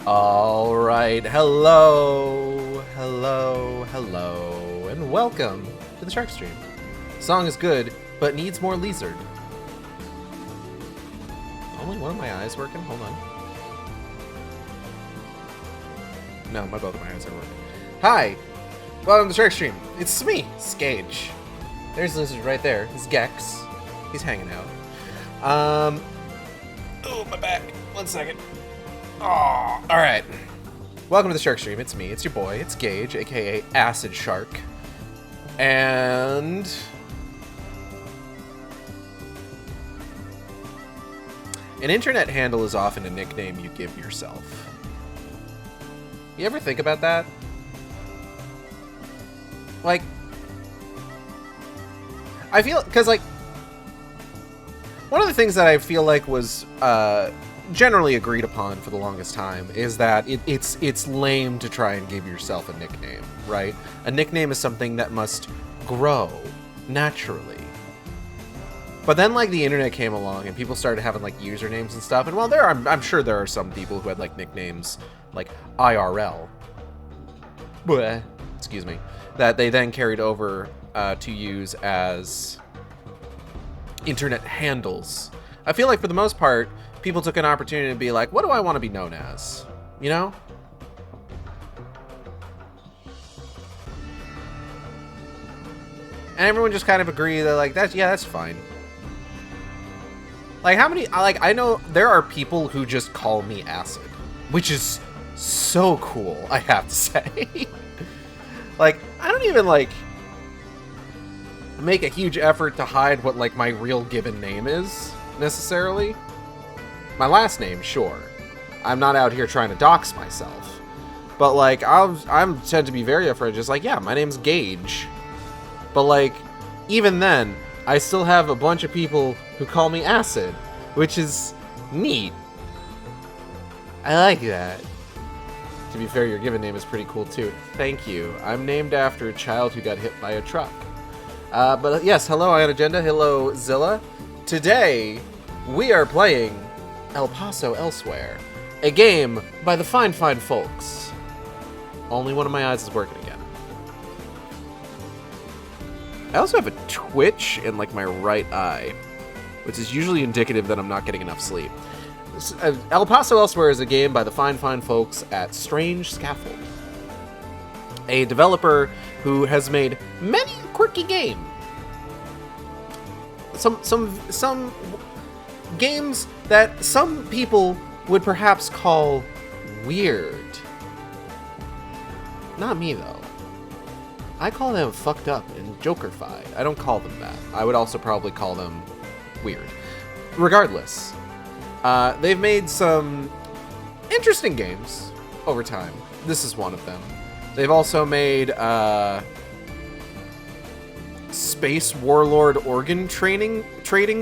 All right, hello, and welcome to the Shark Stream. Song is good, but needs more lizard. Only one of my eyes working? Hold on. No, both of my eyes are working. Hi, welcome to the Shark Stream. It's me, Skage. There's lizard right there. It's Gex. He's hanging out. Oh, my back. 1 second. Oh, all right. Welcome to the Shark Stream. It's me. It's your boy. It's Gage, aka Acid Shark. And an internet handle is often a nickname you give yourself. You ever think about that? Like, I feel, because like, one of the things that I feel like was generally agreed upon for the longest time is that it's lame to try and give yourself a nickname, right? A nickname is something that must grow naturally. But then, like, the internet came along and people started having, like, usernames and stuff. And, well, I'm sure there are some people who had, like, nicknames, like, IRL. Bleh, excuse me. That they then carried over to use as internet handles. I feel like, for the most part, people took an opportunity to be like, what do I want to be known as? You know? And everyone just kind of agreed that, like, that's fine. Like, how many, like, I know there are people who just call me Acid, which is so cool, I have to say. Like, I don't even, like, make a huge effort to hide what, like, my real given name is, necessarily. My last name, sure. I'm not out here trying to dox myself. But, like, I'm tend to be very afraid, just like, yeah, my name's Gage. But, like, even then, I still have a bunch of people who call me Acid, which is neat. I like that. To be fair, your given name is pretty cool, too. Thank you. I'm named after a child who got hit by a truck. But yes, hello, Ion Agenda. Hello, Zilla. Today, we are playing El Paso Elsewhere, a game by the fine folks. Only one of my eyes is working again. I also have a twitch in, like, my right eye, which is usually indicative that I'm not getting enough sleep. El Paso Elsewhere is a game by the fine folks at Strange Scaffold, a developer who has made many quirky games. Some games that some people would perhaps call weird. Not me, though. I call them fucked up and jokerfied. I don't call them that. I would also probably call them weird. Regardless, they've made some interesting games over time. This is one of them. They've also made Space Warlord Organ Trading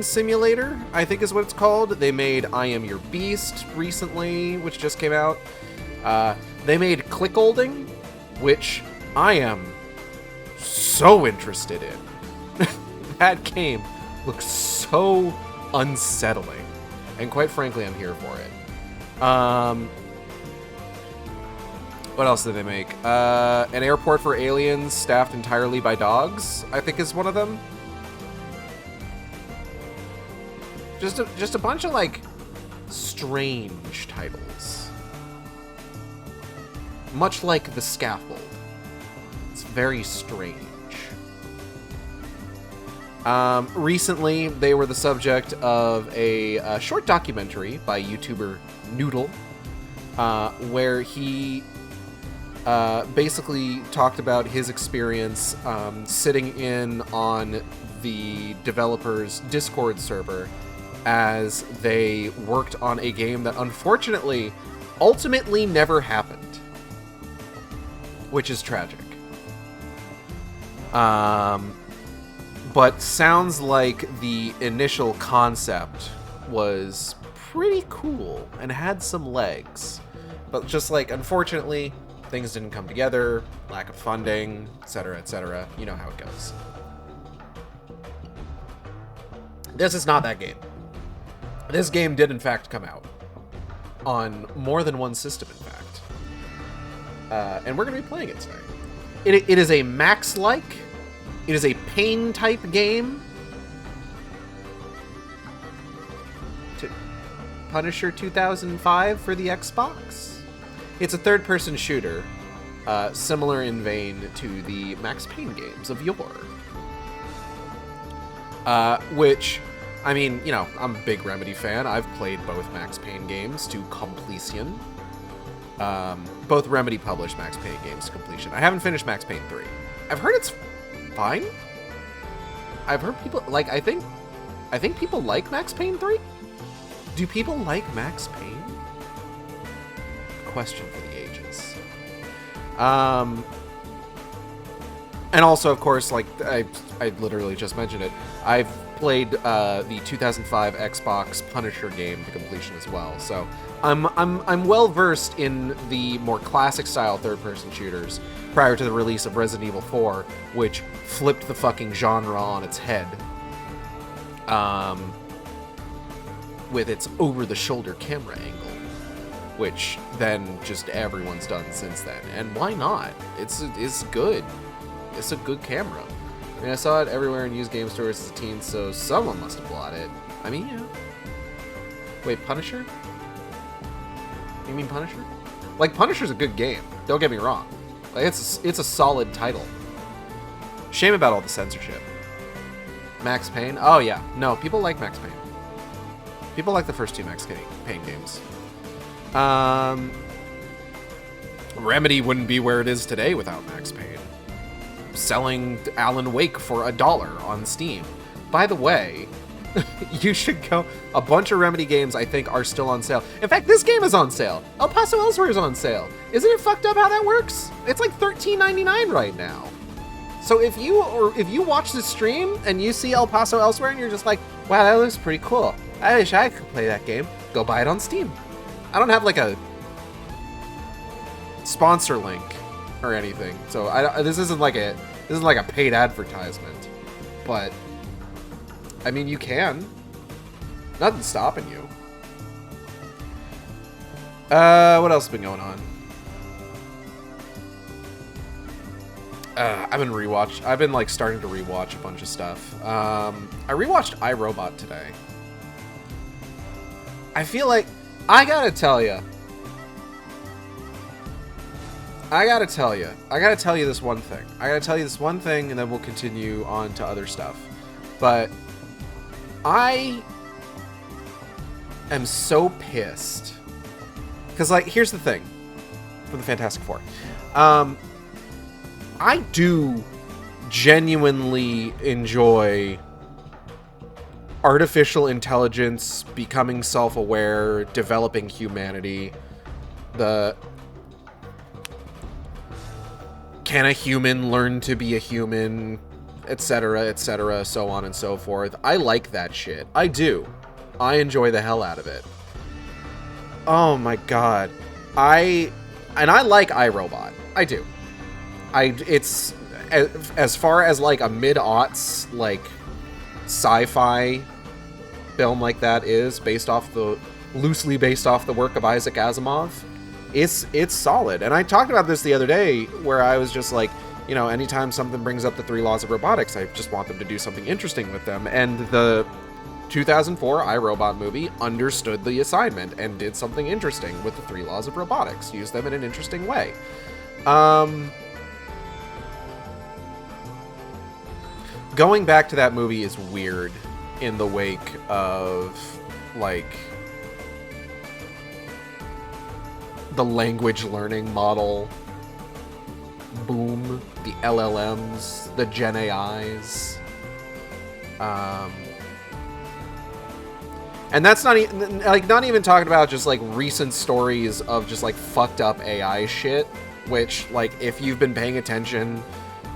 Simulator, I think is what it's called. They made I Am Your Beast recently, which just came out. They made Clickolding, which I am so interested in. That game looks so unsettling, and quite frankly, I'm here for it. What else did they make? An airport for aliens staffed entirely by dogs, I think is one of them. Just a bunch of, like, strange titles. Much like The Scaffold. It's very strange. Recently, they were the subject of a short documentary by YouTuber Noodle, where he basically talked about his experience sitting in on the developer's Discord server as they worked on a game that unfortunately ultimately never happened, which is tragic. But sounds like the initial concept was pretty cool and had some legs. But just, like, unfortunately, things didn't come together, lack of funding, etc., etc. You know how it goes. This is not that game. This game did, in fact, come out. on more than one system, in fact. And we're going to be playing it today. It is a Max-like. It is a Pain-type game. Punisher 2005 for the Xbox. It's a third-person shooter, similar in vein to the Max Payne games of yore. Which, I mean, you know, I'm a big Remedy fan. I've played both Max Payne games to completion. Both Remedy published Max Payne games to completion. I haven't finished Max Payne 3. I've heard it's fine. I've heard people, like, I think people like Max Payne 3? Do people like Max Payne? Question for the ages. And also, of course, like I literally just mentioned it, I've played the 2005 Xbox Punisher game to completion as well. So I'm well versed in the more classic style third-person shooters prior to the release of Resident Evil 4, which flipped the fucking genre on its head. With its over-the-shoulder camera angle, which then just everyone's done since then. And why not? It's good. It's a good camera. I mean, I saw it everywhere in used game stores as a teen, so someone must have bought it. I mean, yeah. Wait, Punisher? You mean Punisher? Like, Punisher's a good game. Don't get me wrong. Like, it's a solid title. Shame about all the censorship. Max Payne? Oh, yeah. No, people like Max Payne. People like the first two Max Payne games. Remedy wouldn't be where it is today without Max Payne. Selling Alan Wake for $1 on Steam. By the way, you should go. A bunch of Remedy games, I think, are still on sale. In fact, this game is on sale. El Paso Elsewhere is on sale. Isn't it fucked up how that works? It's like $13.99 right now. So if you watch the stream and you see El Paso Elsewhere and you're just like, wow, that looks pretty cool. I wish I could play that game. Go buy it on Steam. I don't have like a sponsor link or anything, so this isn't like a paid advertisement. But I mean, you can. Nothing's stopping you. What else has been going on? I've been like starting to rewatch a bunch of stuff. I rewatched iRobot today. I feel like I gotta tell you this one thing, and then we'll continue on to other stuff. But I am so pissed because, like, here's the thing for the Fantastic Four. I do genuinely enjoy artificial intelligence becoming self-aware, developing humanity. Can a human learn to be a human, etc., so on and so forth. I like that shit. I do. I enjoy the hell out of it. Oh my god. I like iRobot. I do. It's as far as like a mid-aughts like sci-fi film like that is loosely based off the work of Isaac Asimov. It's solid. And I talked about this the other day where I was just like, you know, anytime something brings up the 3 laws of robotics, I just want them to do something interesting with them. And the 2004 iRobot movie understood the assignment and did something interesting with the 3 laws of robotics, used them in an interesting way. Going back to that movie is weird in the wake of, like, the language learning model boom, the LLMs, the Gen AIs. And that's not even talking about just like recent stories of just like fucked up AI shit, which, like, if you've been paying attention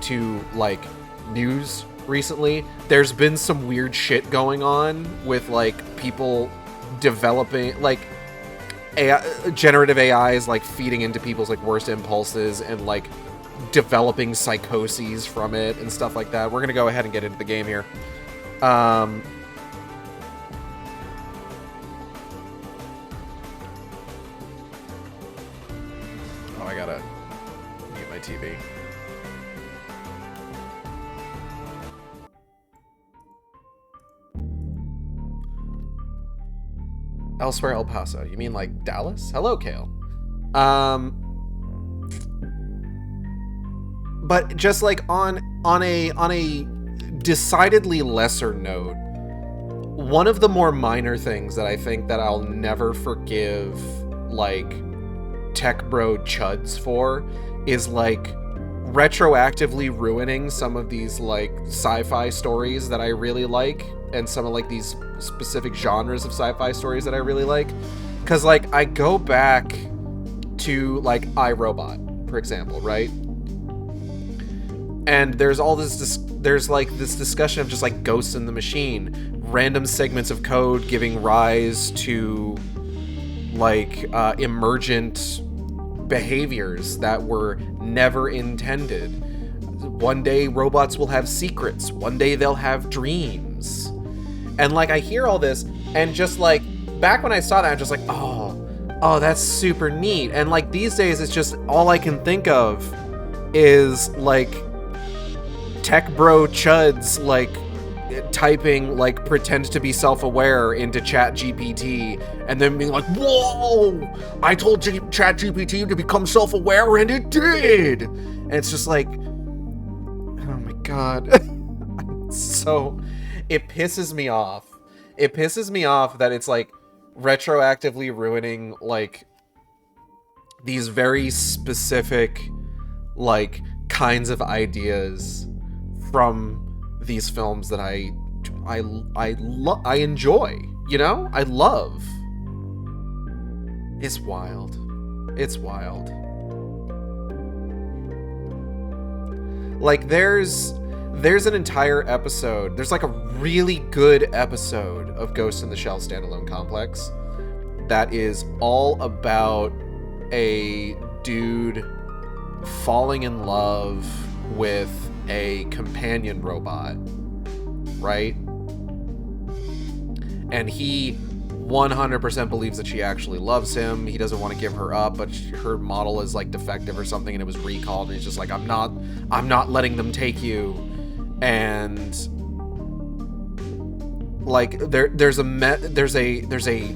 to like news recently, there's been some weird shit going on with like people developing like generative AIs, like feeding into people's like worst impulses and like developing psychoses from it and stuff like that. We're gonna go ahead and get into the game here. Oh, I gotta mute my TV. Elsewhere, El Paso. You mean like Dallas? Hello, Kale. But just like on a decidedly lesser note, one of the more minor things that I think that I'll never forgive like tech bro chuds for is like retroactively ruining some of these like sci-fi stories that I really like, and some of like these specific genres of sci-fi stories that I really like. Because like I go back to like iRobot, for example, right? And there's all this there's like this discussion of just like ghosts in the machine, random segments of code giving rise to like emergent behaviors that were never intended. One day robots will have secrets, one day they'll have dreams. And like I hear all this, and just like back when I saw that, I'm just like, oh, that's super neat. And like these days, it's just all I can think of is like tech bro chuds like typing like pretend to be self-aware into ChatGPT and then being like, whoa, I told ChatGPT to become self-aware and it did. And it's just like, oh my god. So it pisses me off. It pisses me off that it's like retroactively ruining like these very specific like kinds of ideas from these films that I enjoy, you know? I love. It's wild. It's wild. Like there's an entire episode. There's like a really good episode of Ghost in the Shell Standalone Complex that is all about a dude falling in love with a companion robot, right? And he 100% believes that she actually loves him. He doesn't want to give her up, but her model is like defective or something, and it was recalled. And he's just like, I'm not letting them take you. And like there's a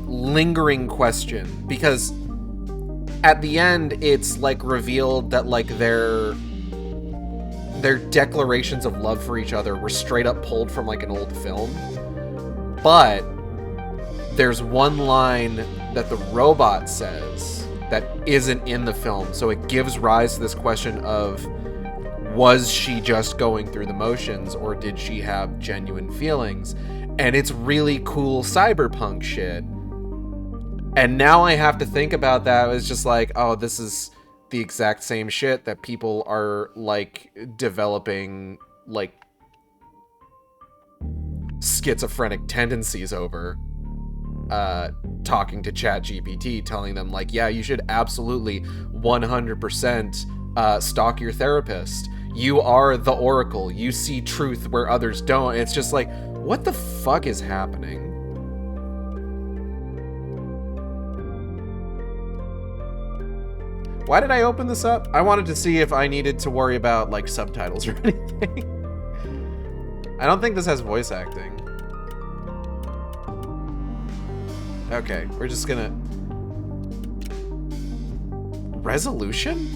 lingering question, because at the end it's like revealed that like their declarations of love for each other were straight up pulled from like an old film. But there's one line that the robot says that isn't in the film, so it gives rise to this question of, was she just going through the motions, or did she have genuine feelings? And it's really cool cyberpunk shit. And now I have to think about that. It's just like, oh, this is the exact same shit that people are like developing like schizophrenic tendencies over, talking to ChatGPT, telling them like, yeah, you should absolutely 100% stalk your therapist. You are the oracle. You see truth where others don't. It's just like, what the fuck is happening? Why did I open this up? I wanted to see if I needed to worry about like subtitles or anything. I don't think this has voice acting. Okay, we're just gonna... Resolution?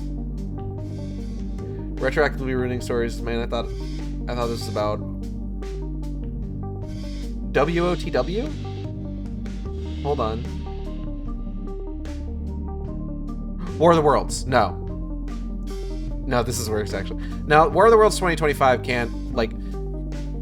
Retroactively ruining stories. Man, I thought this was about... WOTW? Hold on. War of the Worlds. No, this is where it's actually... Now, War of the Worlds 2025 can't, like...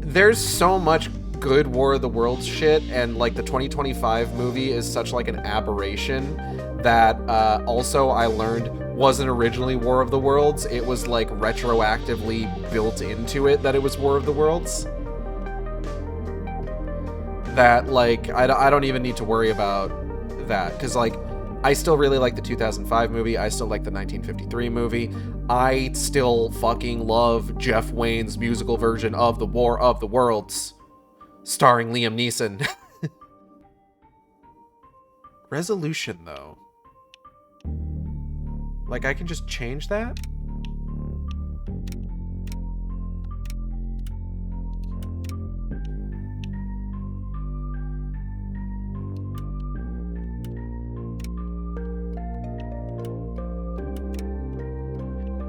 There's so much good War of the Worlds shit, and, like, the 2025 movie is such, like, an aberration that, also I learned wasn't originally War of the Worlds. It was, like, retroactively built into it that it was War of the Worlds. That, like, I don't even need to worry about that, because, like, I still really like the 2005 movie. I still like the 1953 movie. I still fucking love Jeff Wayne's musical version of The War of the Worlds, starring Liam Neeson. Resolution, though. Like, I can just change that?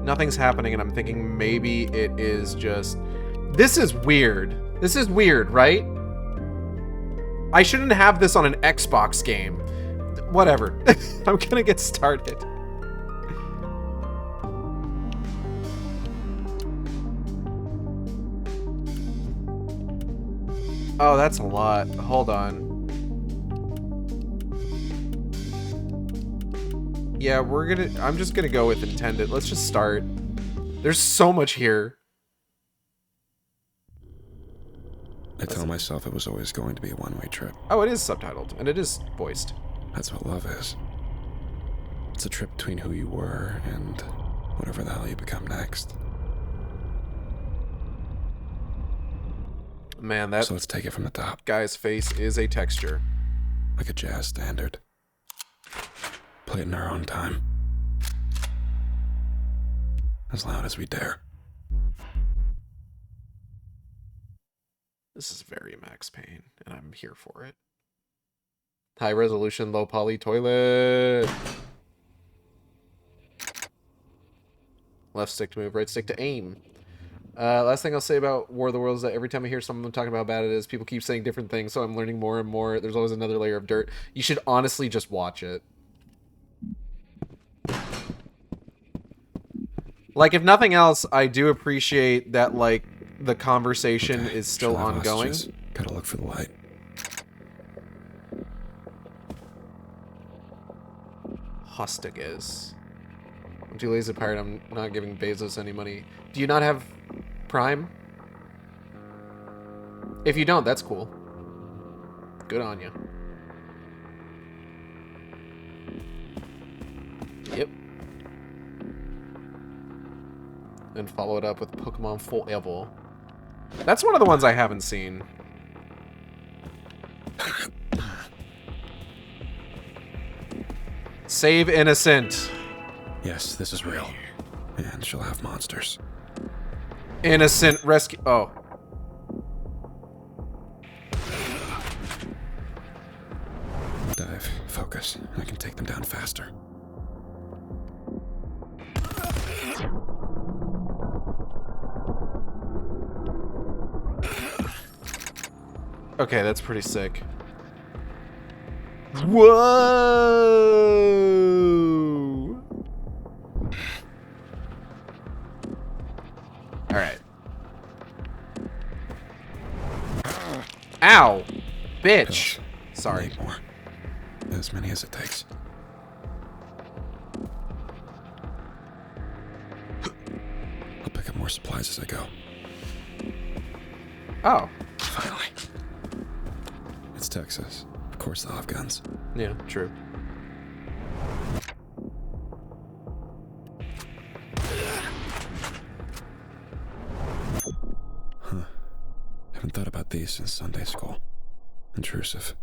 Nothing's happening, and I'm thinking maybe it is just... This is weird. This is weird, right? I shouldn't have this on an Xbox game. Whatever. I'm gonna get started. Oh, that's a lot. Hold on. Yeah, I'm just gonna go with intended. Let's just start. There's so much here. I tell myself it was always going to be a one-way trip. Oh, it is subtitled, and it is voiced. That's what love is. It's a trip between who you were and whatever the hell you become next. Man, that... So let's take it from the top. Guy's face is a texture. Like a jazz standard. Play it in our own time. As loud as we dare. This is very Max Payne, and I'm here for it. High resolution, low poly toilet. Left stick to move, right stick to aim. Last thing I'll say about War of the Worlds is that every time I hear someone talking about how bad it is, people keep saying different things, so I'm learning more and more. There's always another layer of dirt. You should honestly just watch it. Like, if nothing else, I do appreciate that, like, the conversation is still ongoing. Gotta look for the light. Hostages. I'm too lazy to pirate. I'm not giving Bezos any money. Do you not have Prime? If you don't, that's cool. Good on you. Yep. And follow it up with Pokemon Forever. That's one of the ones I haven't seen. Save Innocent. Yes, this is real. And she'll have monsters. Innocent rescue. Oh. Dive. Focus. I can take them down faster. Okay, that's pretty sick. Whoa! Alright. Ow! Bitch! Sorry. Need more. As many as it takes. I'll pick up more supplies as I go. Oh. Finally. It's Texas. Of course they'll have guns. Yeah, true. Huh. Haven't thought about these since Sunday school. Intrusive.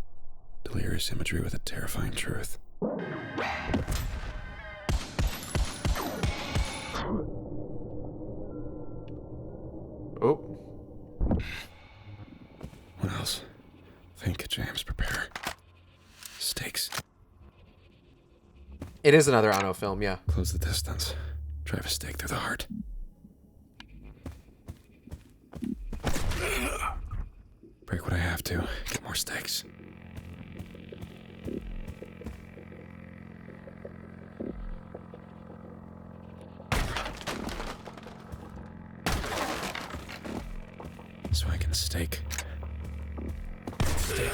Delirious imagery with a terrifying truth. Oh. What else? Think, James, prepare. Stakes. It is another Anno film, yeah. Close the distance. Drive a stake through the heart. Break what I have to. Get more stakes. So I can stake. Stake.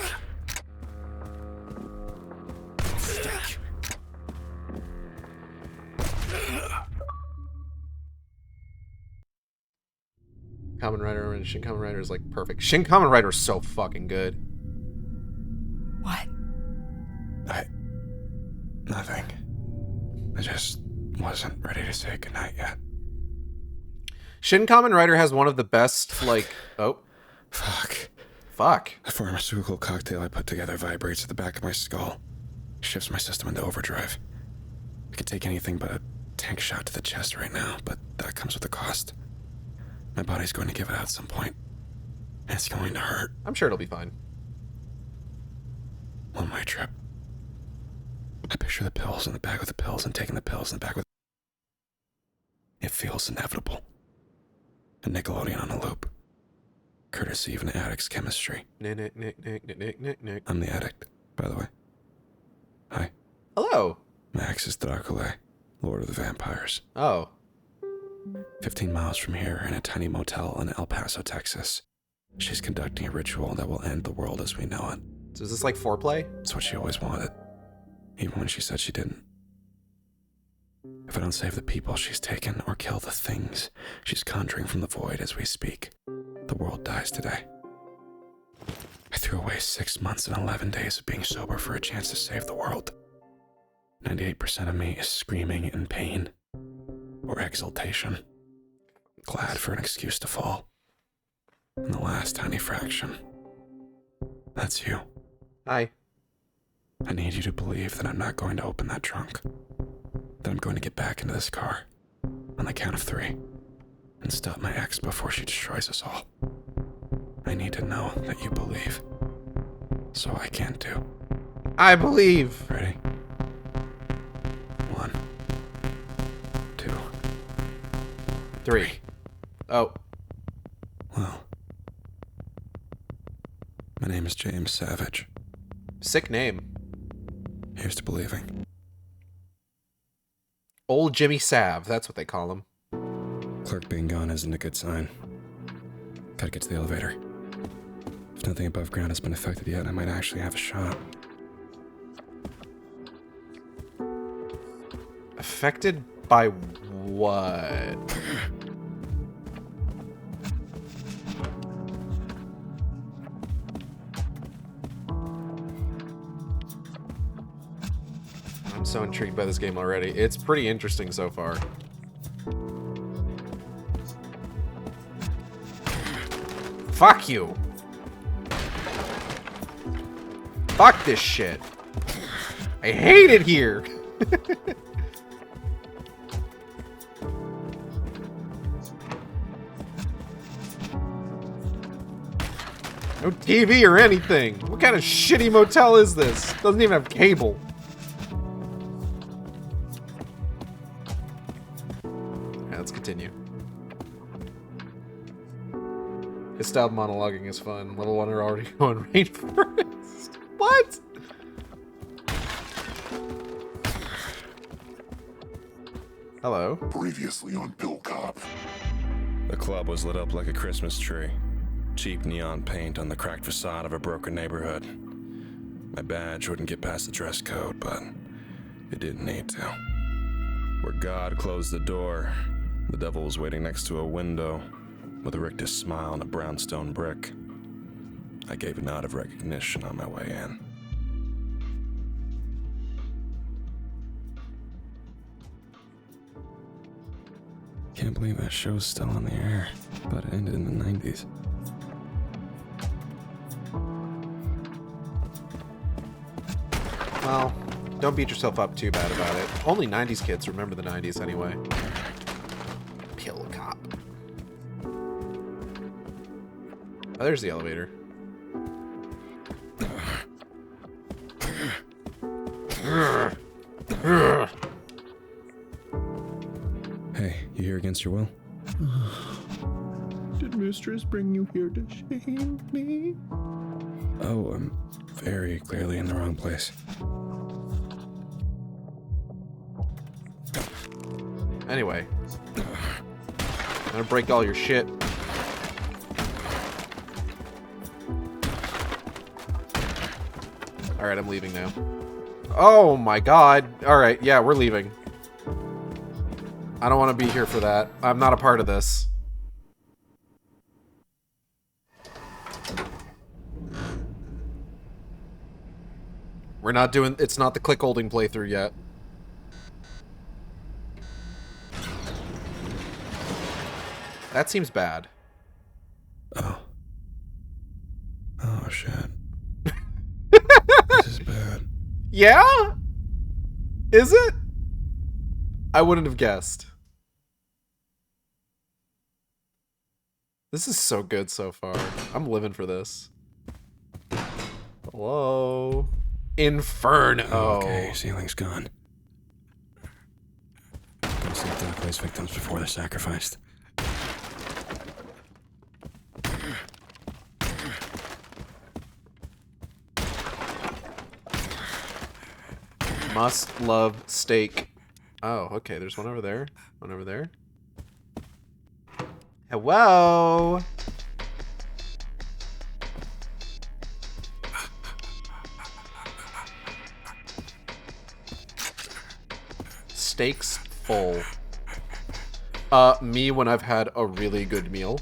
Stake. Kamen Rider and Shin Kamen Rider is like perfect. Shin Kamen Rider is so fucking good. What? Nothing. I just wasn't ready to say goodnight yet. Shin Kamen Rider has one of the best, like... Oh. Fuck. Fuck. The pharmaceutical cocktail I put together vibrates at the back of my skull. Shifts my system into overdrive. I can take anything but tank shot to the chest right now, but that comes with a cost. My body's going to give it out at some point. And it's going to hurt. I'm sure it'll be fine. One-way trip. I picture the pills in the bag with the pills and taking the pills in the bag with... It feels inevitable. A Nickelodeon on a loop. Courtesy of an addict's chemistry. Nick. I'm the addict, by the way. Hi. Hello. Max is Dracula, Lord of the Vampires. Oh. 15 miles from here, in a tiny motel in El Paso, Texas, she's conducting a ritual that will end the world as we know it. So is this like foreplay? It's what she always wanted, even when she said she didn't. If I don't save the people she's taken or kill the things she's conjuring from the void as we speak, the world dies today. I threw away 6 months and 11 days of being sober for a chance to save the world. 98% of me is screaming in pain or exultation, glad for an excuse to fall. And the last tiny fraction, that's you. Hi. I need you to believe that I'm not going to open that trunk, that I'm going to get back into this car on the count of 3 and stop my ex before she destroys us all. I need to know that you believe, so I can too. I believe. Ready? 1, 2, 3. Oh. Well, my name is James Savage. Sick name. Here's to believing. Old Jimmy Sav, that's what they call him. Clerk being gone isn't a good sign. Gotta get to the elevator. If nothing above ground has been affected yet, I might actually have a shot. Affected by what? I'm so intrigued by this game already. It's pretty interesting so far. Fuck you. Fuck this shit. I hate it here. No TV or anything. What kind of shitty motel is this? Doesn't even have cable. Alright, let's continue. His style of monologuing is fun. Level 1 are already going rainforest. What? Hello. Previously on Bill Cop. The club was lit up like a Christmas tree. Cheap neon paint on the cracked facade of a broken neighborhood. My badge wouldn't get past the dress code, but it didn't need to. Where God closed the door, the devil was waiting next to a window with a rictus smile and a brownstone brick. I gave a nod of recognition on my way in. Can't believe that show's still on the air, but it ended in the 90s. Well, don't beat yourself up too bad about it. Only 90s kids remember the 90s anyway. Pill cop. Oh, there's the elevator. Hey, you here against your will? Did Mistress bring you here to shame me? Oh, I'm very clearly in the wrong place. Anyway. I'm gonna break all your shit. Alright, I'm leaving now. Oh my god. Alright, yeah, we're leaving. I don't want to be here for that. I'm not a part of this. We're not doing... It's not the click holding playthrough yet. That seems bad. Oh. Oh, shit. This is bad. Yeah? Is it? I wouldn't have guessed. This is so good so far. I'm living for this. Hello? Inferno! Okay, ceiling's gone. Gotta see if Doc lays victims before they're sacrificed. Must love steak. Oh, okay, there's one over there. One over there. Hello? Steaks full. Me when I've had a really good meal.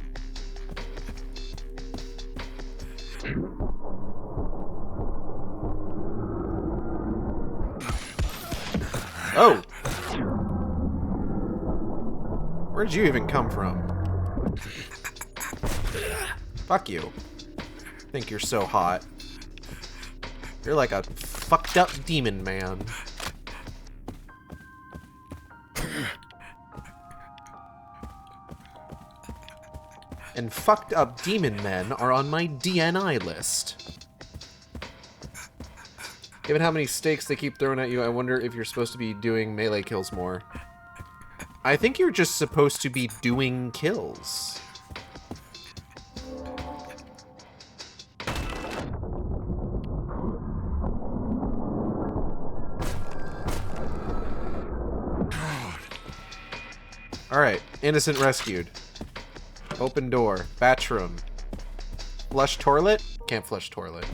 Oh! Where'd you even come from? Fuck you. Think you're so hot. You're like a fucked up demon man. And fucked up demon men are on my DNI list. Given how many stakes they keep throwing at you, I wonder if you're supposed to be doing melee kills more. I think you're just supposed to be doing kills. Alright, innocent rescued. Open door. Batch room. Flush toilet? Can't flush toilet.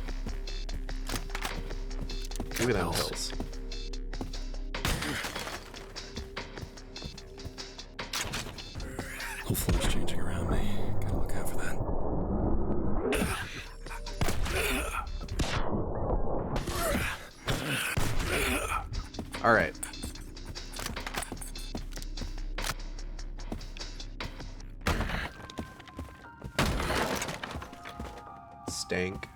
Give me them pills. Whole floor's changing around me. Gotta look out for that. Alright. Stank.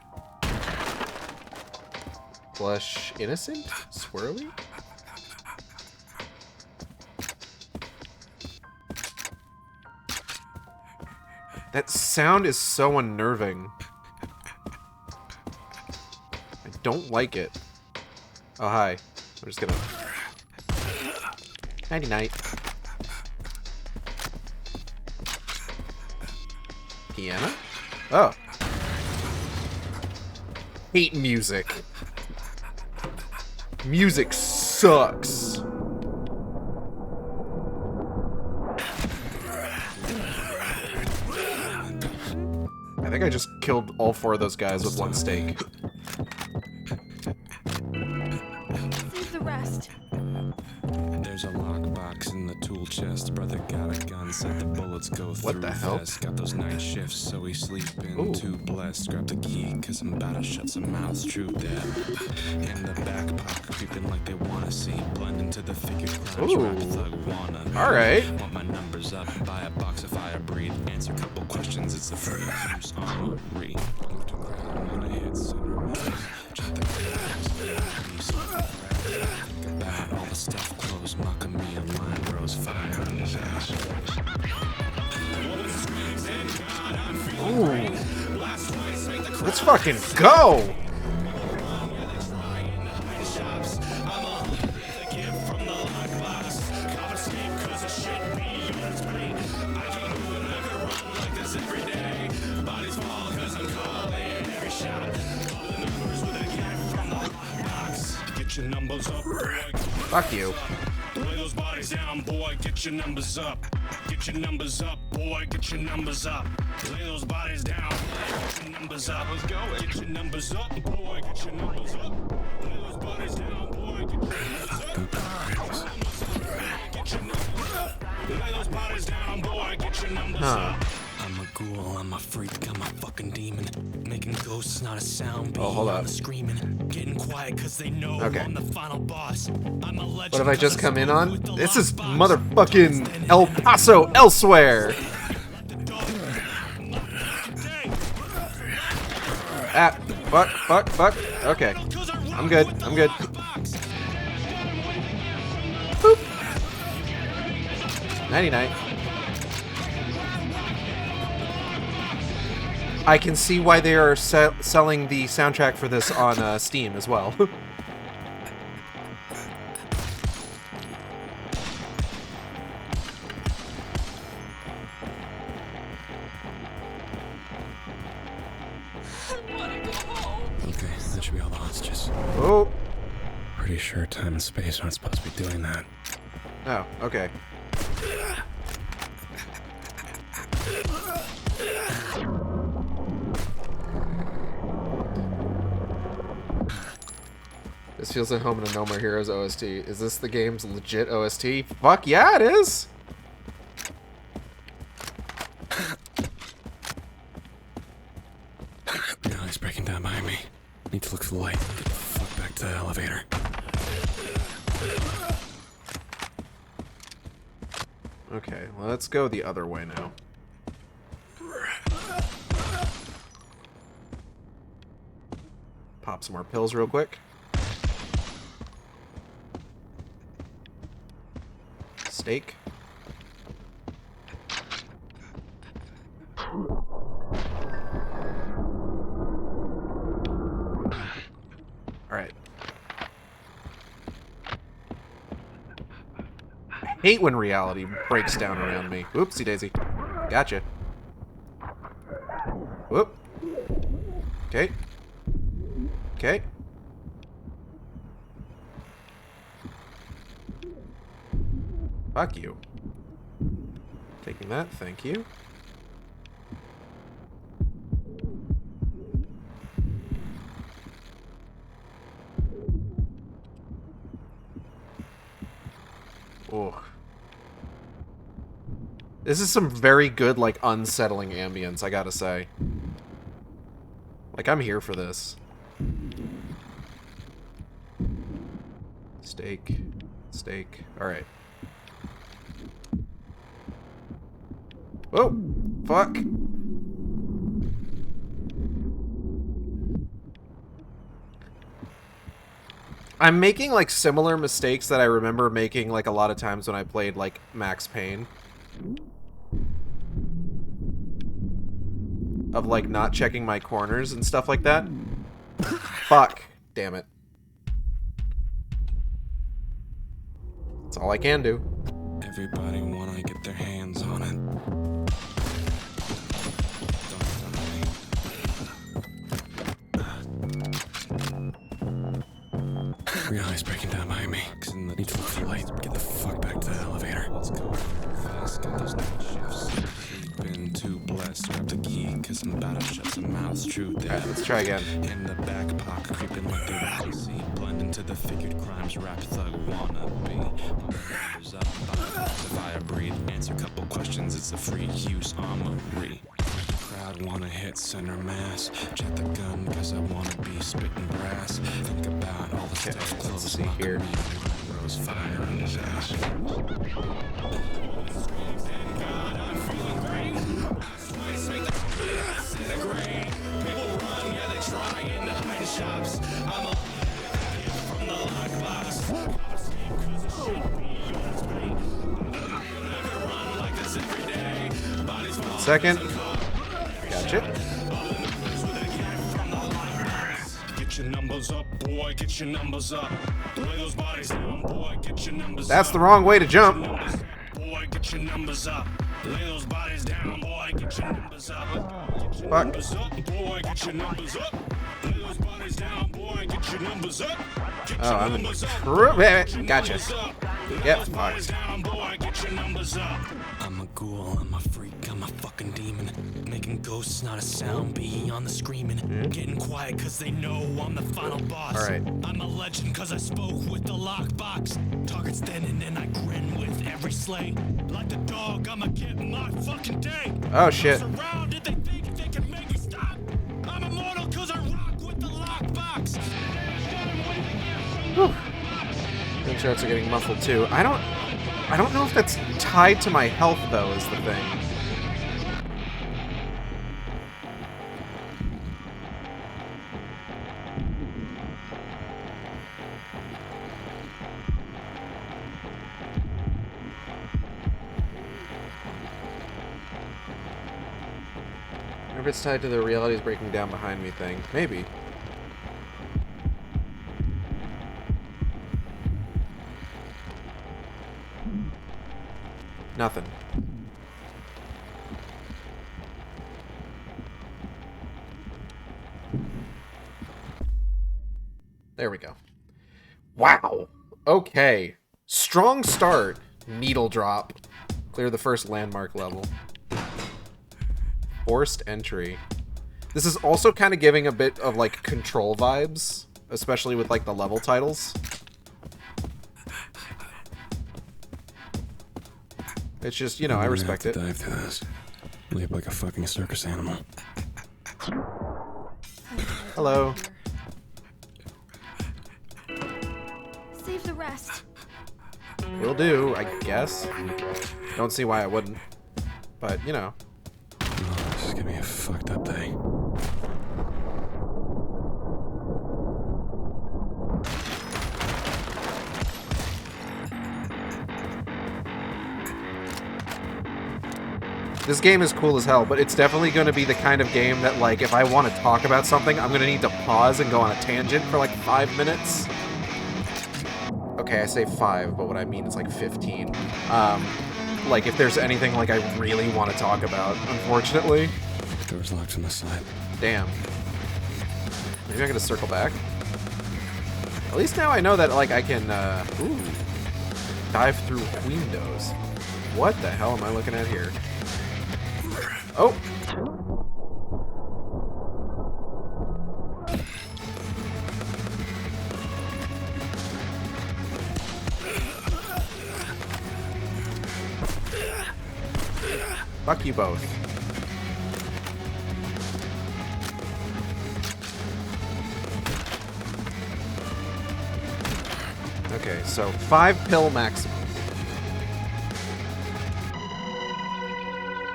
Flush innocent? Swirly? That sound is so unnerving. I don't like it. Oh, hi. I'm just gonna... Nighty-night. Piano? Oh. Hate music. Music sucks. I think I just killed all 4 of those guys with one stake. Save the rest. There's a lockbox in the tool chest. Brother got a gun, said the bullets go through. What the hell? Vest. Got those night shifts, so we sleeping. Ooh. Too blessed. Grab the key, cause I'm about to shut some mouths. True dead. In the back pocket, creeping like they wanna see. Blend into the figure crowd. Ooh. Rap thug wanna. Alright. Want my numbers up, buy a box of fire breathe. Answer a couple questions, it's a free use on read. Look to ground when I hit center mass. Check the glass. Think about all the stuff closed, mocking me a line rose fire in his ass. Ooh. Let's fucking go! Get your numbers up, boy. Fuck you. Lay those bodies down, boy. Get your numbers up. Get your numbers up, boy. Get your numbers up. Lay those bodies down. Get your numbers up. Let's go. Get your numbers up, boy. Get your numbers up. Lay those bodies down, boy. Get your numbers up. Get your numbers up. Lay those bodies down, boy. Get your numbers up. I'm a ghoul, I'm a freak, I'm a fucking demon. Making ghosts, not a sound. Oh, hold up. Screaming, getting quiet cause they know Okay. I'm the final boss. I'm a legend. What have I just come in on? This is motherfucking El Paso elsewhere! Ah, fuck. Okay. I'm good. Boop. Nighty-night. I can see why they are selling the soundtrack for this on Steam as well. Okay, that should be all the hostages. Oh. Pretty sure time and space aren't supposed to be doing that. Oh, okay. This feels like home to No More Heroes OST. Is this the game's legit OST? Fuck yeah, it is! Now he's breaking down behind me. Need to look for the light. Get the fuck back to the elevator. Okay, let's go the other way now. Pop some more pills real quick. Steak. Alright. I hate when reality breaks down around me. Oopsie daisy. Gotcha. Whoop. Okay. Okay. Fuck you. Taking that, thank you. Oh. This is some very good, like, unsettling ambience, I gotta say. Like, I'm here for this. Steak. Steak. Alright. Oh! Fuck! I'm making, like, similar mistakes that I remember making, like, a lot of times when I played, like, Max Payne. Of, like, not checking my corners and stuff like that. Fuck. Damn it. That's all I can do. Everybody wanna get their hands on it. Reality's breaking down behind me. Need to look for the light. Get the fuck back to the elevator. Let's go fast. Get those night shifts. Been too blessed. Grab the key, cause I'm about to shut some mouths. Truth there. Alright, let's try again. In the back pocket, creeping like the see. Blend into the figured crimes. Rap thug wanna be. Up, if I breathe, answer a couple questions. It's a free use armory. Crowd wanna hit center mass. Check the gun, cause I wanna be spitting brass. Think about all the stuff close. Let's see here. Rose fire in his ass. Second. Gotcha. Get your numbers up, boy, get your numbers up. Lay those bodies down, boy, get your numbers That's up. the wrong way to jump. Boy, get your numbers up. Lay those bodies down, boy, get your numbers up. Get your Fuck. numbers up, boy, get your numbers up. Lay those bodies down, boy, get your numbers up. Get Oh, your I'm in numbers up. Gotcha. Numbers up. Lay Yep, those bodies fucked. down, boy, get your numbers up. I'm a ghoul, I'm a freak, I'm a fucking demon. Making ghosts, not a sound, beyond the screaming. Getting quiet cause they know I'm the final boss. Alright. I'm a legend cause I spoke with the lockbox. Targets thinning and I grin with every slay. Like the dog, I'ma get my fucking day. Oh shit. Surrounded, they think they can make me stop. I'm immortal cause I rock with the lockbox. Gunshots are getting muffled too. I don't know if that's tied to my health though, is the thing. if it's tied to the realities breaking down behind me thing. Maybe. Nothing. There we go. Wow. Okay. Strong start. Needle drop. Clear the first landmark level. Forced entry. This is also kind of giving a bit of like Control vibes, especially with like the level titles. It's just, you know, I respect it. Dive through this. Leap like a fucking circus animal. Hello. Save the rest. Will do, I guess. Don't see why I wouldn't. But, you know. Oh, this is gonna be a fucked up day. This game is cool as hell, but it's definitely going to be the kind of game that, like, if I want to talk about something, I'm going to need to pause and go on a tangent for, like, 5 minutes. Okay, I say 5, but what I mean is, like, 15. Like, if there's anything, like, I really want to talk about, unfortunately. Door's locked from the side. Damn. Maybe I'm going to circle back. At least now I know that, like, I can, ooh, dive through windows. What the hell am I looking at here? Oh! Fuck you both. Okay, so 5 pill maximum.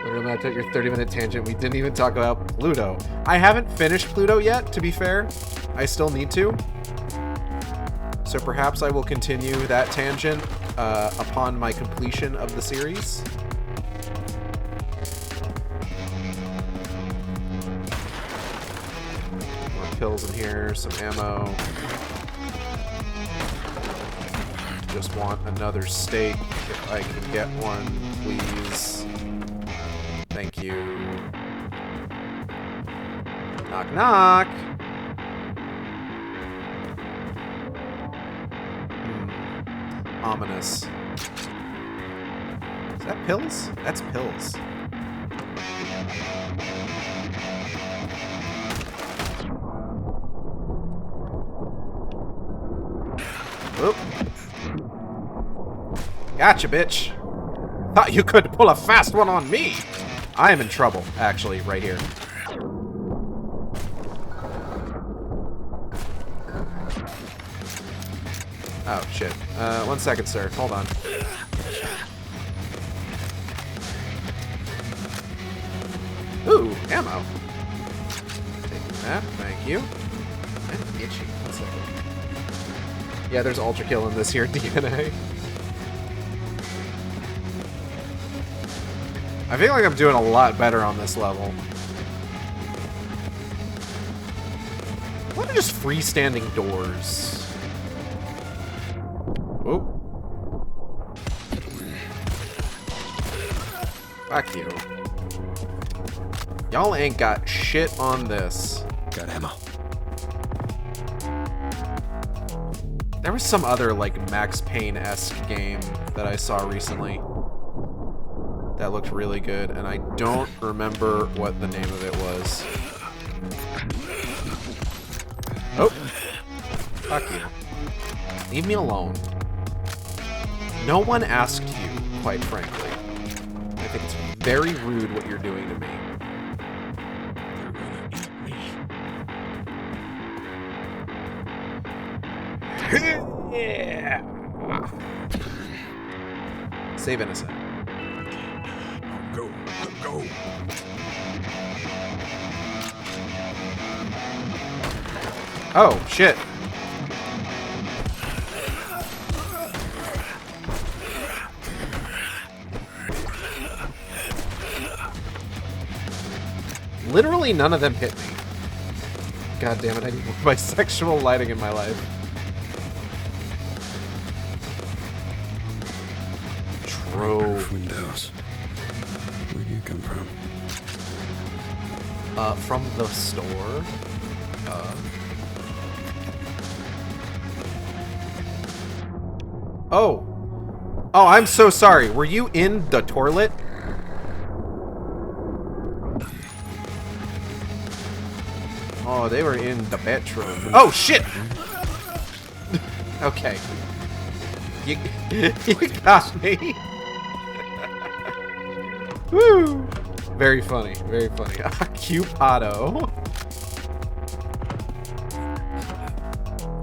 Literally, I'm gonna take your 30-minute tangent. We didn't even talk about Pluto. I haven't finished Pluto yet, to be fair. I still need to. So perhaps I will continue that tangent upon my completion of the series. More pills in here, some ammo. Just want another steak if I can get one, please. Thank you. Knock, knock. Ominous. Is that pills? That's pills. Oop. Gotcha, bitch. Thought you could pull a fast one on me. I am in trouble, actually, right here. Oh, shit. 1 second, sir. Hold on. Ooh, ammo. Taking that. Thank you. I'm itchy. 1 second. Yeah, there's Ultra Kill in this here DNA. I feel like I'm doing a lot better on this level. What are just freestanding doors? Oh. Fuck you. Y'all ain't got shit on this. Got ammo. There was some other, like, Max Payne-esque game that I saw recently that looked really good, and I don't remember what the name of it was. Oh! Fuck you. Leave me alone. No one asked you, quite frankly. I think it's very rude what you're doing to me. They're gonna eat me. Yeah. Save innocent. Go, go. Oh, shit. Literally none of them hit me. God damn it, I need more bisexual lighting in my life. Trove. Windows. Where do you come from? From the store. Oh. Oh, I'm so sorry. Were you in the toilet? Oh, they were in the bedroom. Oh, shit! Okay. You got me. Woo! Very funny, very funny. Occupado.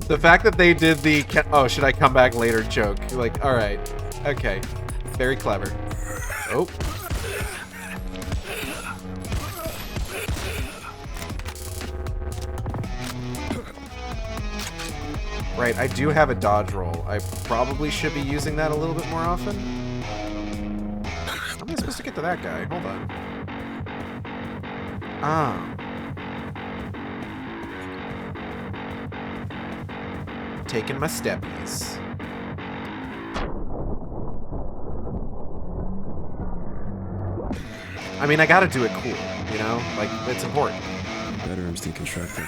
The fact that they did the oh, should I come back later joke. You're like, alright. Okay. Very clever. Oh. Right, I do have a dodge roll. I probably should be using that a little bit more often. How am I supposed to get to that guy? Hold on. Ah. Taking my steppies. I mean, I gotta do it cool, you know? Like, it's important. The bedroom's deconstructed.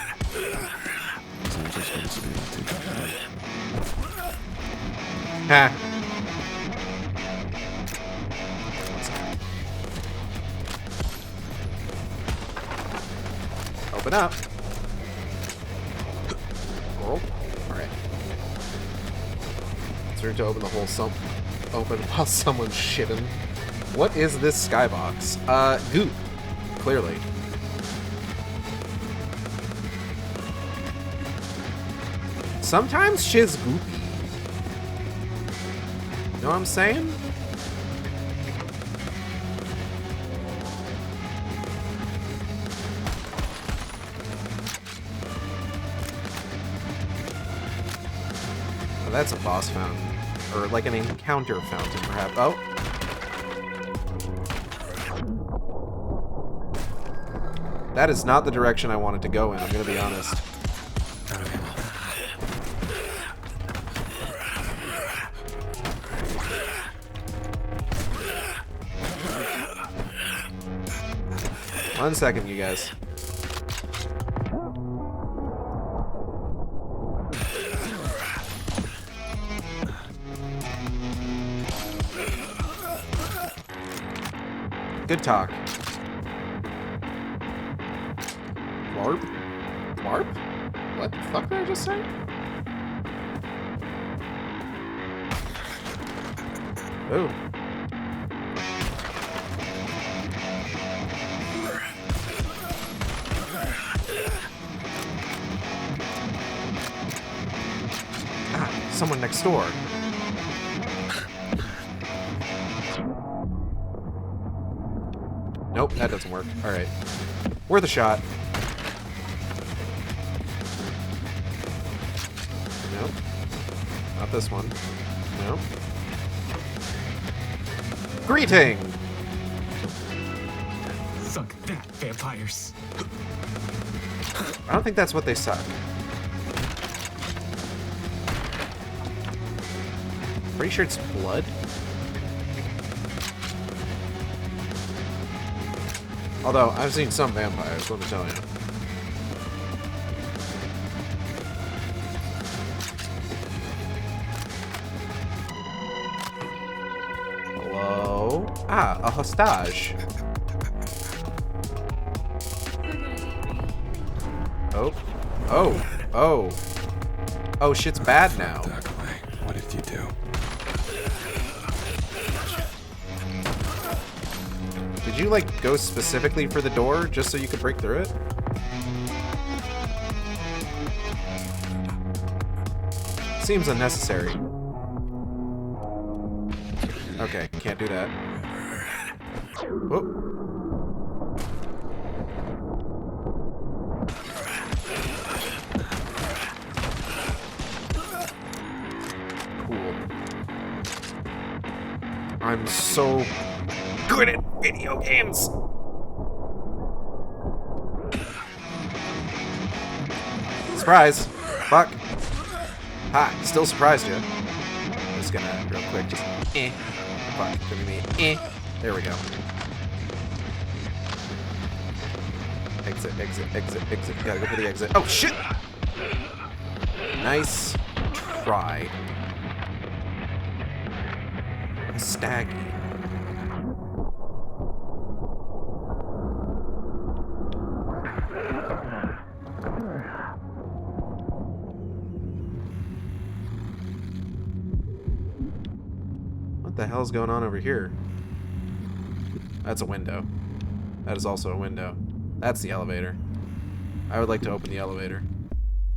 So I'm just going to be able to take it out. Ha. Open up. Oh, alright. Turn to open the hole open while someone's shitting. What is this skybox? Goop. Clearly. Sometimes shit's goopy. You know what I'm saying? Oh, that's a boss fountain. Or like an encounter fountain, perhaps. Oh. That is not the direction I wanted to go in, I'm gonna be honest. One second, you guys. Good talk. Warp? Warp? What the fuck did I just say? Oh. Someone next door. Nope, that doesn't work. Alright. Worth a shot. Nope. Not this one. Nope. Greeting! Suck that, vampires. I don't think that's what they suck. Pretty sure it's blood. Although, I've seen some vampires, let me tell you. Hello? Ah, a hostage. Oh. Oh. Oh. Oh, shit's bad now. What did you do? Did you, like, go specifically for the door just so you could break through it? Seems unnecessary. Okay, can't do that. Whoop. Cool. I'm so good at video games. Surprise! Fuck. Ha! Still surprised you. I'm just gonna, real quick, just... Fuck. Give me... There we go. Exit, exit, exit, exit. Gotta go for the exit. Oh, shit! Nice try. Staggy. What the hell's going on over here? That's a window. That is also a window. That's the elevator. I would like to open the elevator.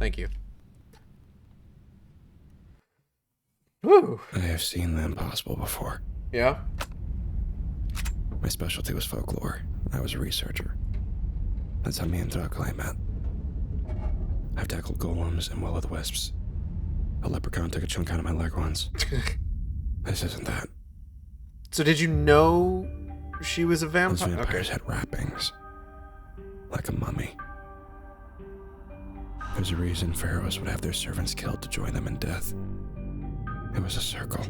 Thank you. Woo! I have seen the impossible before. Yeah? My specialty was folklore. I was a researcher. That's how me and Dracula met. I've tackled golems and will-o'-the-wisps. A leprechaun took a chunk out of my leg once. This isn't that. So did you know she was a vampire? Those vampires had wrappings. Like a mummy. There's a reason pharaohs would have their servants killed to join them in death. It was a circle.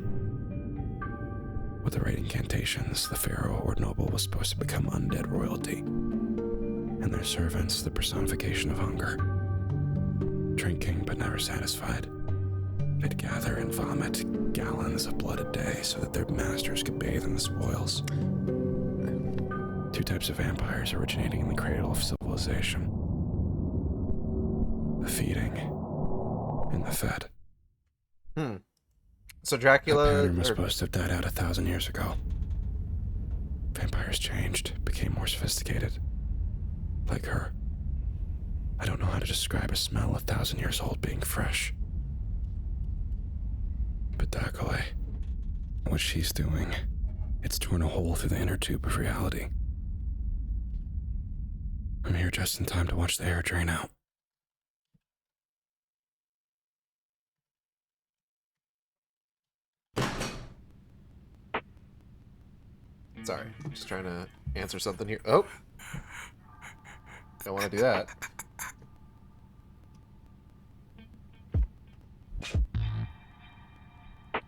With the right incantations, the pharaoh or noble was supposed to become undead royalty, and their servants the personification of hunger. Drinking but never satisfied, they'd gather and vomit gallons of blood a day so that their masters could bathe in the spoils. Two types of vampires originating in the cradle of civilization. The feeding and the fed. So The Dracula... pattern was supposed to have died out 1,000 years ago. Vampires changed, became more sophisticated. Like her. I don't know how to describe a smell 1,000 years old being fresh. But Dracula, what she's doing, it's torn a hole through the inner tube of reality. I'm here just in time to watch the air drain out. Sorry, just trying to answer something here. Oh! Don't want to do that.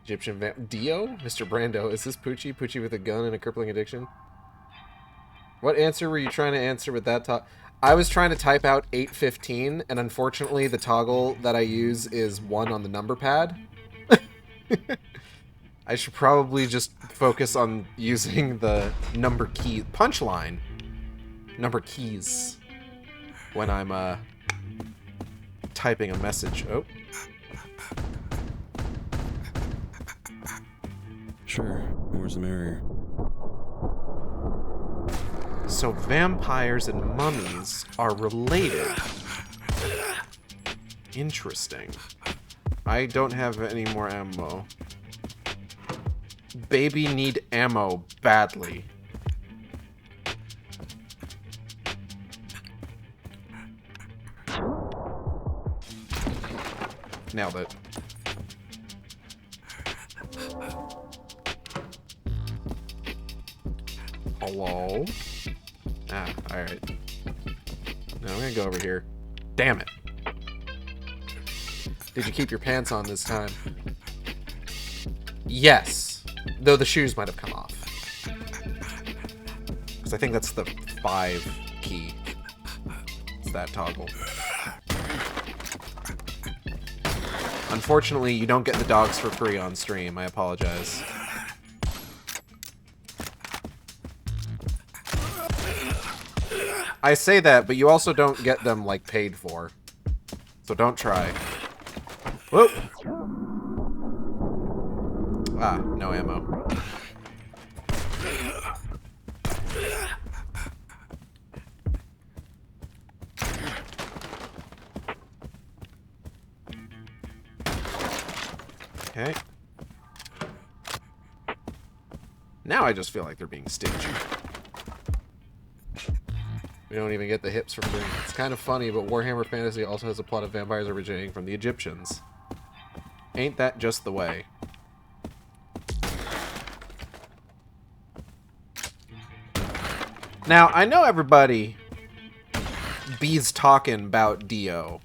Egyptian vamp... Dio? Mr. Brando, is this Poochie? Poochie with a gun and a crippling addiction? What answer were you trying to answer with that I was trying to type out 815, and unfortunately the toggle that I use is 1 on the number pad. I should probably just focus on using the number key punchline number keys when I'm typing a message. Oh. Sure, more's the merrier. So vampires and mummies are related. Interesting. I don't have any more ammo. Baby need ammo badly. Nailed it. Hello? Ah, alright. Now I'm gonna go over here. Damn it. Did you keep your pants on this time? Yes. Though the shoes might have come off. Because I think that's the 5 key. It's that toggle. Unfortunately, you don't get the dogs for free on stream. I apologize. I say that, but you also don't get them, like, paid for. So don't try. Whoop! Ah, no ammo. Okay. Now I just feel like they're being stingy. We don't even get the hips for free. It's kind of funny, but Warhammer Fantasy also has a plot of vampires originating from the Egyptians. Ain't that just the way? Now, I know everybody bees talking about Dio.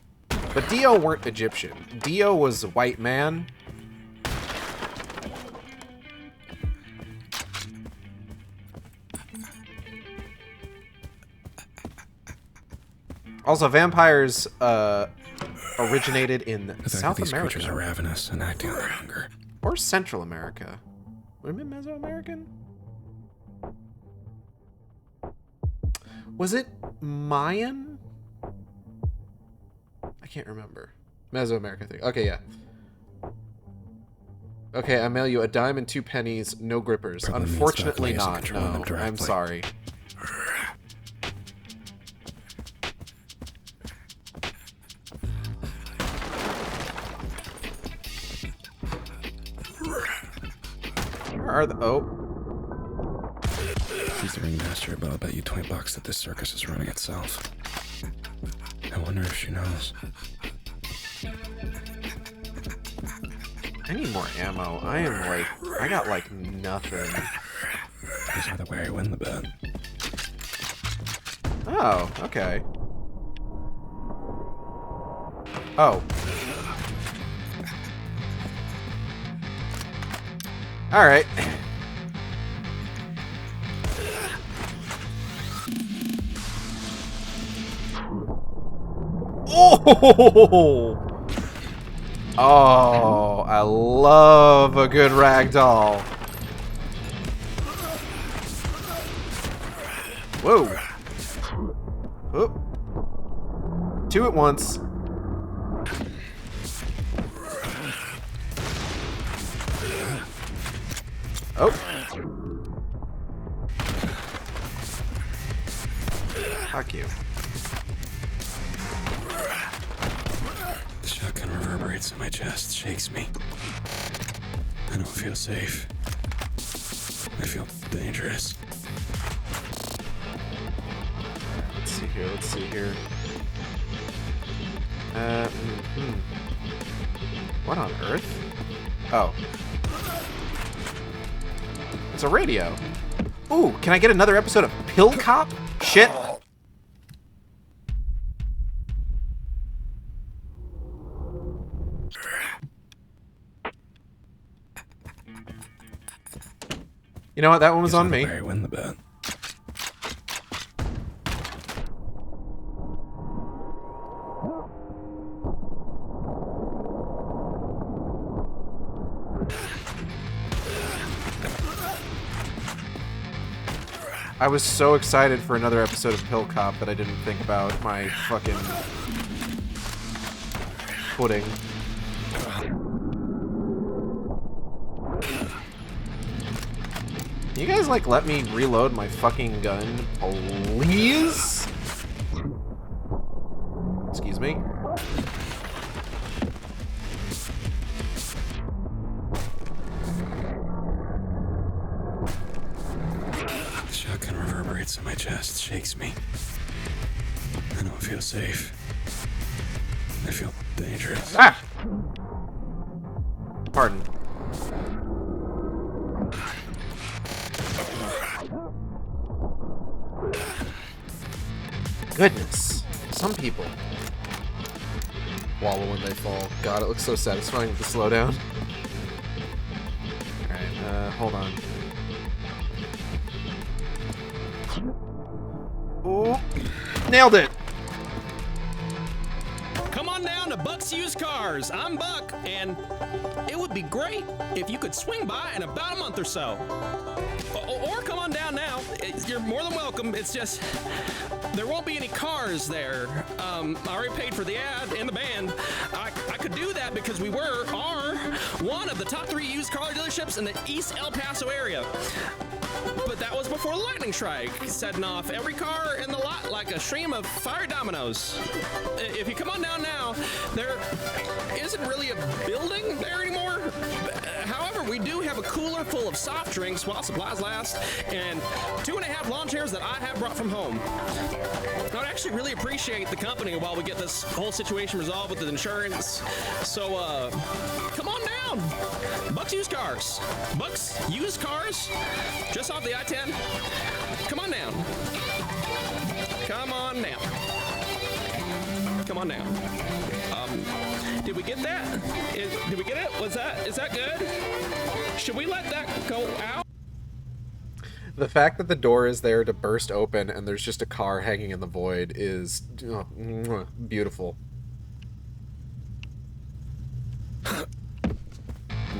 But Dio weren't Egyptian. Dio was a white man. Also, vampires originated in The fact South that these America. creatures are ravenous and acting on their hunger. Or Central America. Would it be Mesoamerican? Was it Mayan? I can't remember. Mesoamerica thing. Okay, yeah. Okay, I mail you a dime and 2 pennies, no grippers. Probably means Unfortunately Buckley isn't not. controlling them No, I'm directly. sorry. Where are the... Oh. He's the ringmaster, but I'll bet you $20 that this circus is running itself. I wonder if she knows. I need more ammo. I am like... I got like nothing. Here's either way I win the bet. Oh, okay. Oh. Alright. Oh! Oh, I love a good ragdoll. Whoa. Oh. 2 at once. Oh. Fuck you. The shotgun reverberates in my chest, shakes me. I don't feel safe. I feel dangerous. Let's see here, let's see here. What on earth? Oh. It's a radio. Ooh, can I get another episode of Pill Cop? Shit. You know what? That one was Here's on either me. way I win the bet. I was so excited for another episode of Pill Cop that I didn't think about my fucking pudding. Can you guys, like, let me reload my fucking gun, please? Excuse me? The shotgun reverberates in my chest, shakes me. I don't feel safe. I feel dangerous. Ah! Pardon. Goodness. Some people wallow when they fall. God, it looks so satisfying with the slowdown. Alright, hold on. Ooh. Nailed it! Come on down to Buck's Used Cars. I'm Buck, and it would be great if you could swing by in about a month or so. Or come on down now. You're more than welcome. It's just, there won't be any cars there. I already paid for the ad and the band. I could do that because we are one of the top 3 used car dealerships in the East El Paso area. But that was before the lightning strike, setting off every car in the lot like a stream of fiery dominoes. If you come on down now, there isn't really a building there anymore. However, we do have a cooler full of soft drinks while supplies last, and 2.5 lawn chairs that I have brought from home. I would actually really appreciate the company while we get this whole situation resolved with the insurance. So, come on down. Buck's Used Cars. Buck's Used Cars, just off the I-10. Come on down. Come on down. Come on down. Did we get that? Did we get it? Is that good? Should we let that go out? The fact that the door is there to burst open and there's just a car hanging in the void is beautiful.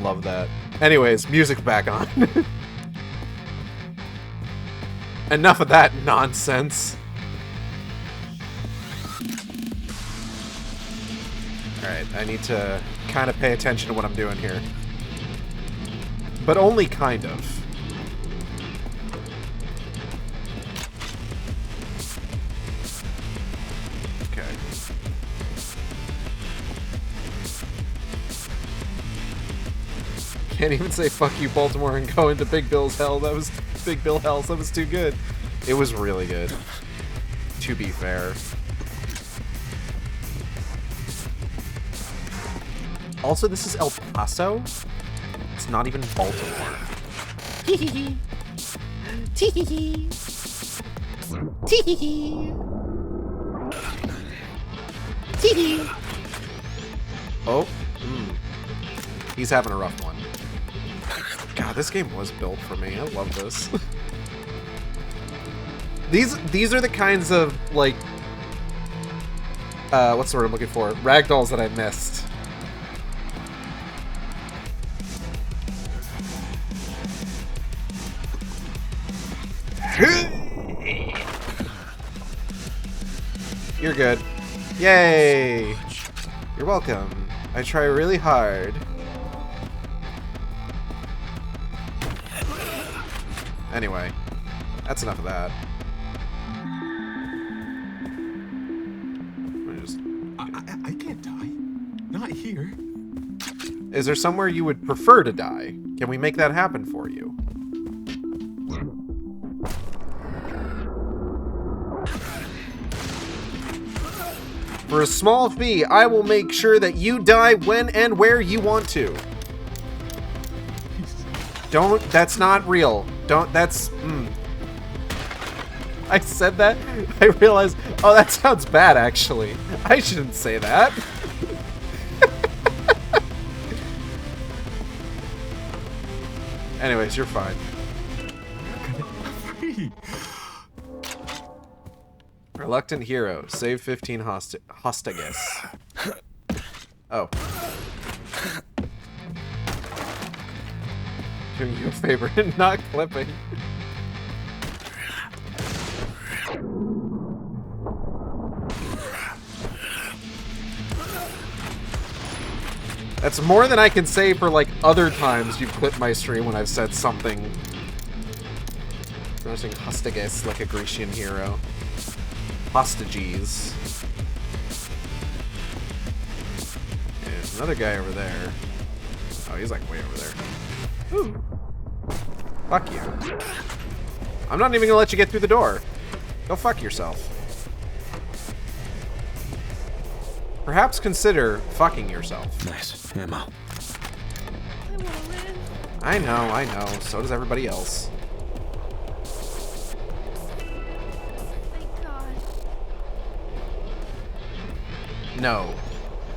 Love that. Anyways, music back on. Enough of that nonsense. Alright, I need to kind of pay attention to what I'm doing here. But only kind of. Okay. Can't even say fuck you, Baltimore, and go into Big Bill's hell. That was Big Bill Hells. That was too good. It was really good. To be fair. Also, this is El Paso. It's not even Baltimore. Tee-hee-hee. Tee-hee-hee. Tee-hee-hee. Tee-hee. Oh. He's having a rough one. God, this game was built for me. I love this. These are the kinds of, like... what's the word I'm looking for? Ragdolls that I missed. You're good. Yay! You're welcome. I try really hard. Anyway, that's enough of that. I can't die. Not here. Is there somewhere you would prefer to die? Can we make that happen for you? For a small fee, I will make sure that you die when and where you want to. Don't, that's not real. Don't, that's, I said that, I realized, oh, that sounds bad, actually. I shouldn't say that. Anyways, you're fine. Free. Reluctant hero. Save 15 hostages. Oh. Doing you a favor and not clipping. That's more than I can say for, like, other times you've clipped my stream when I've said something. Pronouncing hostages like a Grecian hero. Hostages. There's another guy over there. Oh, he's like way over there. Ooh. Fuck you. I'm not even gonna let you get through the door. Go fuck yourself. Perhaps consider fucking yourself. Nice. Ammo. I wanna live. I know. So does everybody else. Thank God. No.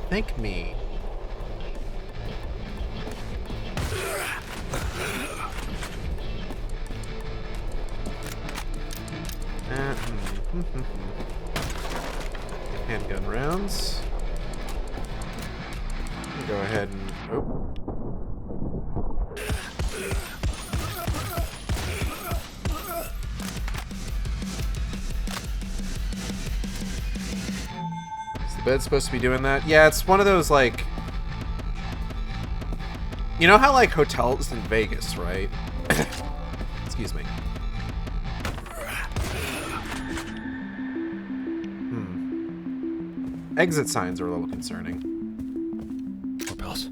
Thank me. Handgun rounds. Go ahead and... Oh. Is the bed supposed to be doing that? Yeah, it's one of those, like... You know how, like, hotels in Vegas, right? Excuse me. Exit signs are a little concerning. More pills.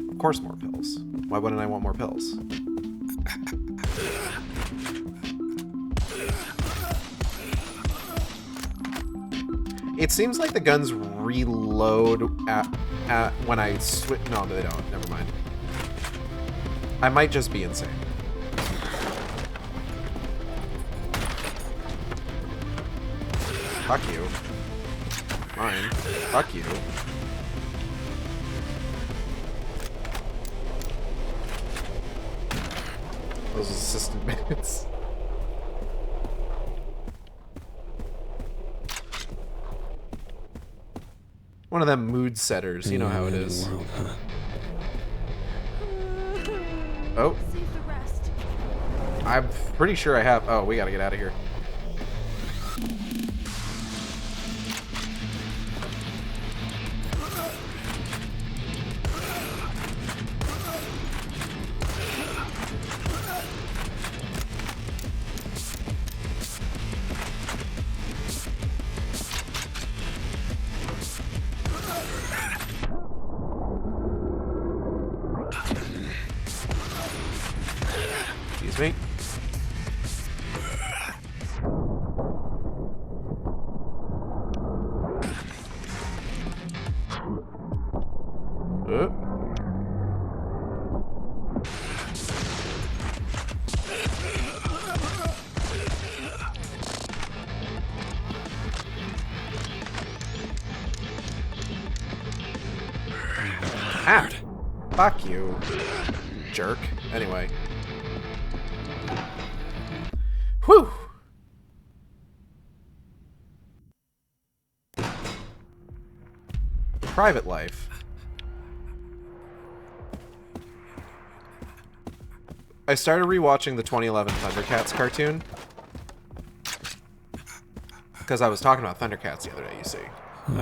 Of course more pills. Why wouldn't I want more pills? It seems like the guns reload at when I switch. No, they don't. Never mind. I might just be insane. Fuck you. mine. Fuck you. Those assistant minutes. One of them mood setters, you know how it is. World, huh? Oh, Save the rest. I'm pretty sure I have. Oh, we gotta get out of here. Excuse me. Ah, fuck you, jerk. Anyway. Whew. Private life. I started rewatching the 2011 Thundercats cartoon because I was talking about Thundercats the other day, you see.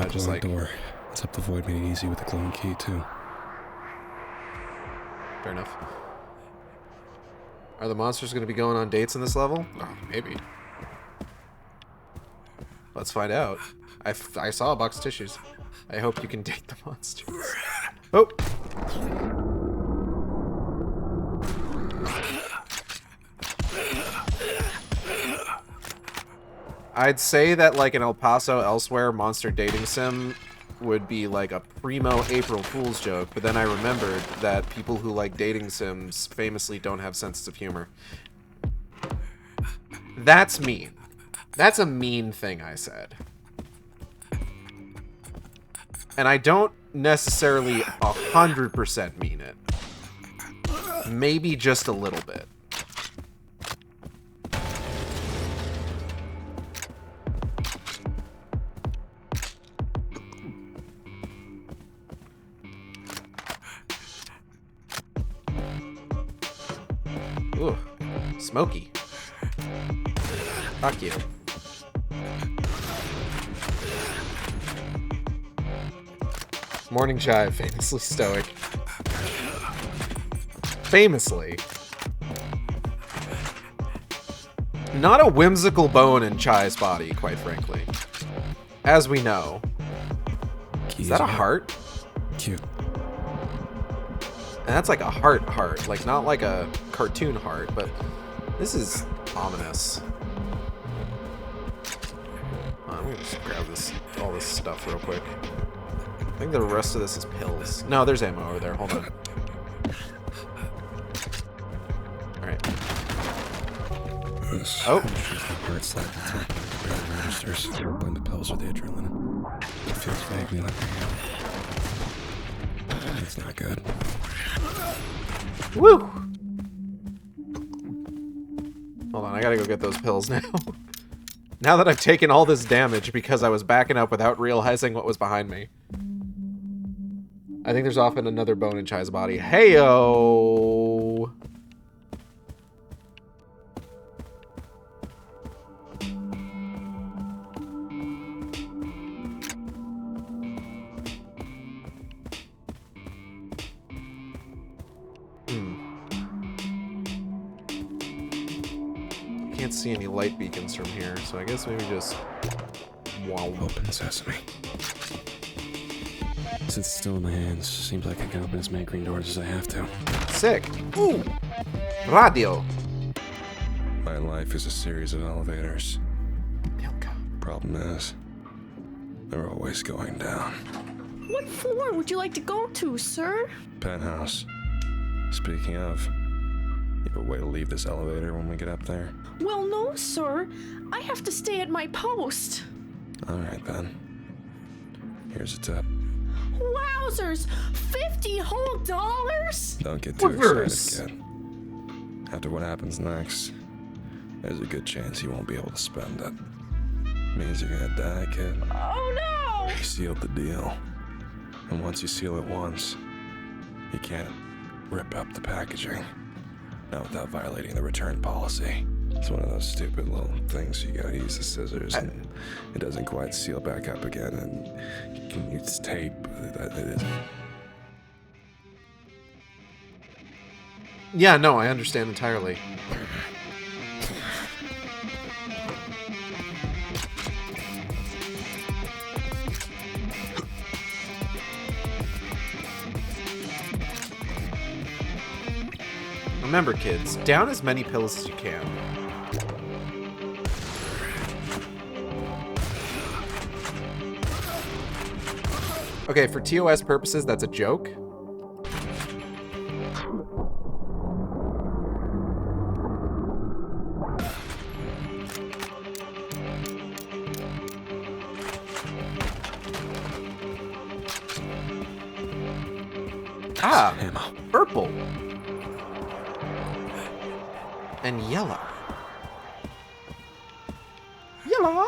Just like door. Let's up the void made it easy with the glowing key too. Fair enough. Are the monsters going to be going on dates in this level? Oh, maybe. Let's find out. I saw a box of tissues. I hope you can date the monsters. Oh! I'd say that like an El Paso Elsewhere monster dating sim would be like a primo April Fool's joke, but then I remembered that people who like dating sims famously don't have senses of humor. That's mean. That's a mean thing I said. And I don't necessarily 100% mean it. Maybe just a little bit. Ooh, smoky. Fuck you. Morning Chive, famously stoic. Famously. Not a whimsical bone in Chai's body, quite frankly. As we know. Is that a heart? Cute. And that's like a heart, like not like a cartoon heart, but this is ominous. I'm gonna just grab all this stuff real quick. I think the rest of this is pills. No, there's ammo over there. Hold on. Alright. Oh. Heart slap barely registers. A blend of pills or the adrenaline. It feels vaguely like it's not good. Woo! Hold on, I gotta go get those pills now. Now that I've taken all this damage because I was backing up without realizing what was behind me. I think there's often another bone in Chai's body. Heyo! Can't see any light beacons from here, so I guess maybe just wow. Open sesame. Since it's still in my hands, seems like I can open as many green doors as I have to. Sick. Ooh. Radio. My life is a series of elevators. Problem is, they're always going down. What floor would you like to go to, sir? Penthouse. Speaking of, you have a way to leave this elevator when we get up there? Well, no, sir. I have to stay at my post. Alright then. Here's a tip. Wowzers! $50 whole dollars? Don't get too Whoopers. excited, kid. After what happens next, there's a good chance you won't be able to spend it. Means you're gonna die, kid. Oh no! You sealed the deal. And once you seal it once, you can't rip up the packaging. Not without violating the return policy. It's one of those stupid little things you gotta use the scissors and it doesn't quite seal back up again, and you can use tape. It is. Yeah, no, I understand entirely. Remember, kids, down as many pills as you can. Okay, for TOS purposes, that's a joke. Ah, Ammo. purple. And yellow. Yellow?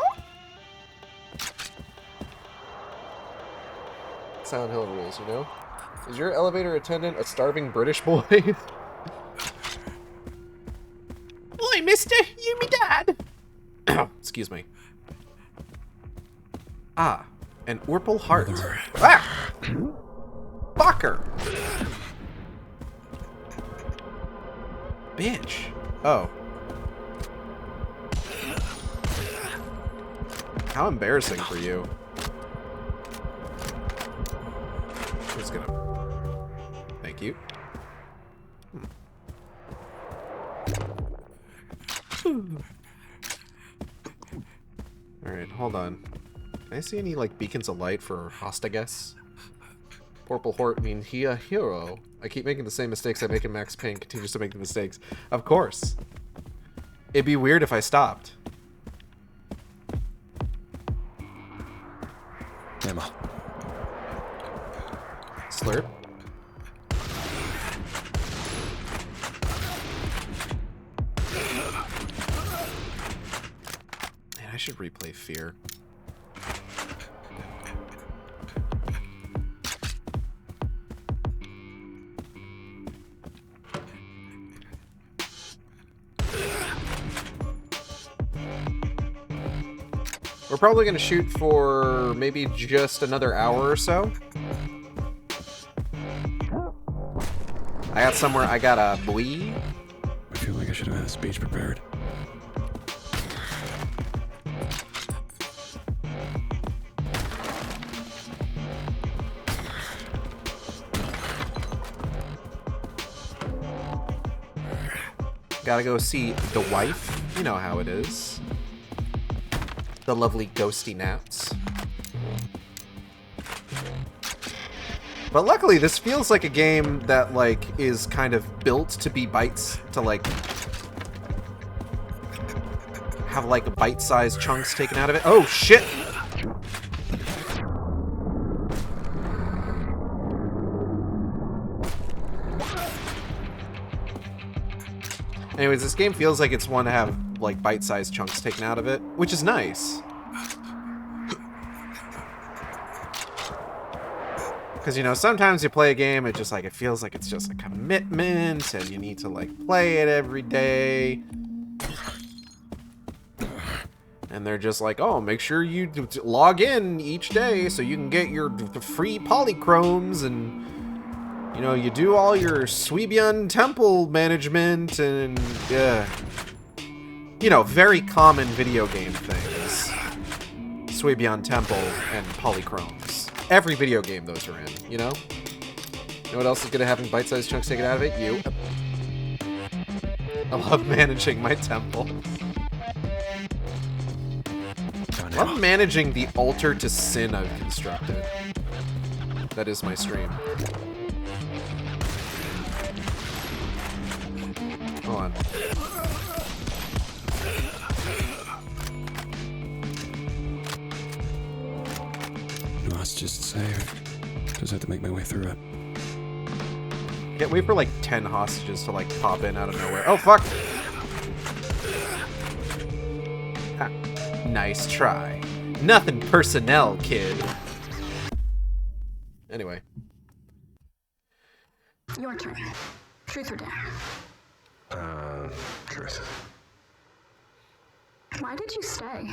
Silent Hill rules, you know? Is your elevator attendant a starving British boy? Boy, mister, you me dad. Excuse me. Ah, an Orpal heart. Ah! Fucker! Bitch. Oh. How embarrassing for you. Just gonna... Thank you. Alright, hold on. Can I see any, like, beacons of light for Hostages? Purple Hort mean he a hero. I keep making the same mistakes I make in Max Payne, continues to make the mistakes. Of course. It'd be weird if I stopped. Ammo. Slurp. Man, I should replay Fear. We're probably going to shoot for maybe just another hour or so. I got somewhere, I got a boy. I feel like I should have had a speech prepared. Gotta go see the wife. You know how it is. The lovely ghosty Nats. But luckily, this feels like a game that, like, is kind of built to be bites, to, like, have, like, bite-sized chunks taken out of it. Oh, shit! Anyways, this game feels like it's one to have, like, bite-sized chunks taken out of it, which is nice. Because, you know, sometimes you play a game, it just, like, it feels like it's just a commitment, and you need to, like, play it every day. And they're just like, oh, make sure you log in each day so you can get your free polychromes, and, you know, you do all your Sweebian temple management, and, you know, very common video game things. Sweebian temple and polychromes. Every video game those are in, you know? You know what else is good at having bite-sized chunks taken out of it? You. I love managing my temple. I love managing the altar to sin I've constructed. That is my stream. Hold on. You lost just save. Just have to make my way through it. Can't wait for like 10 hostages to like pop in out of nowhere. Oh fuck! Ha. Nice try. Nothing personnel, kid. Anyway. Your turn. Truth or dare? Truth. Why did you stay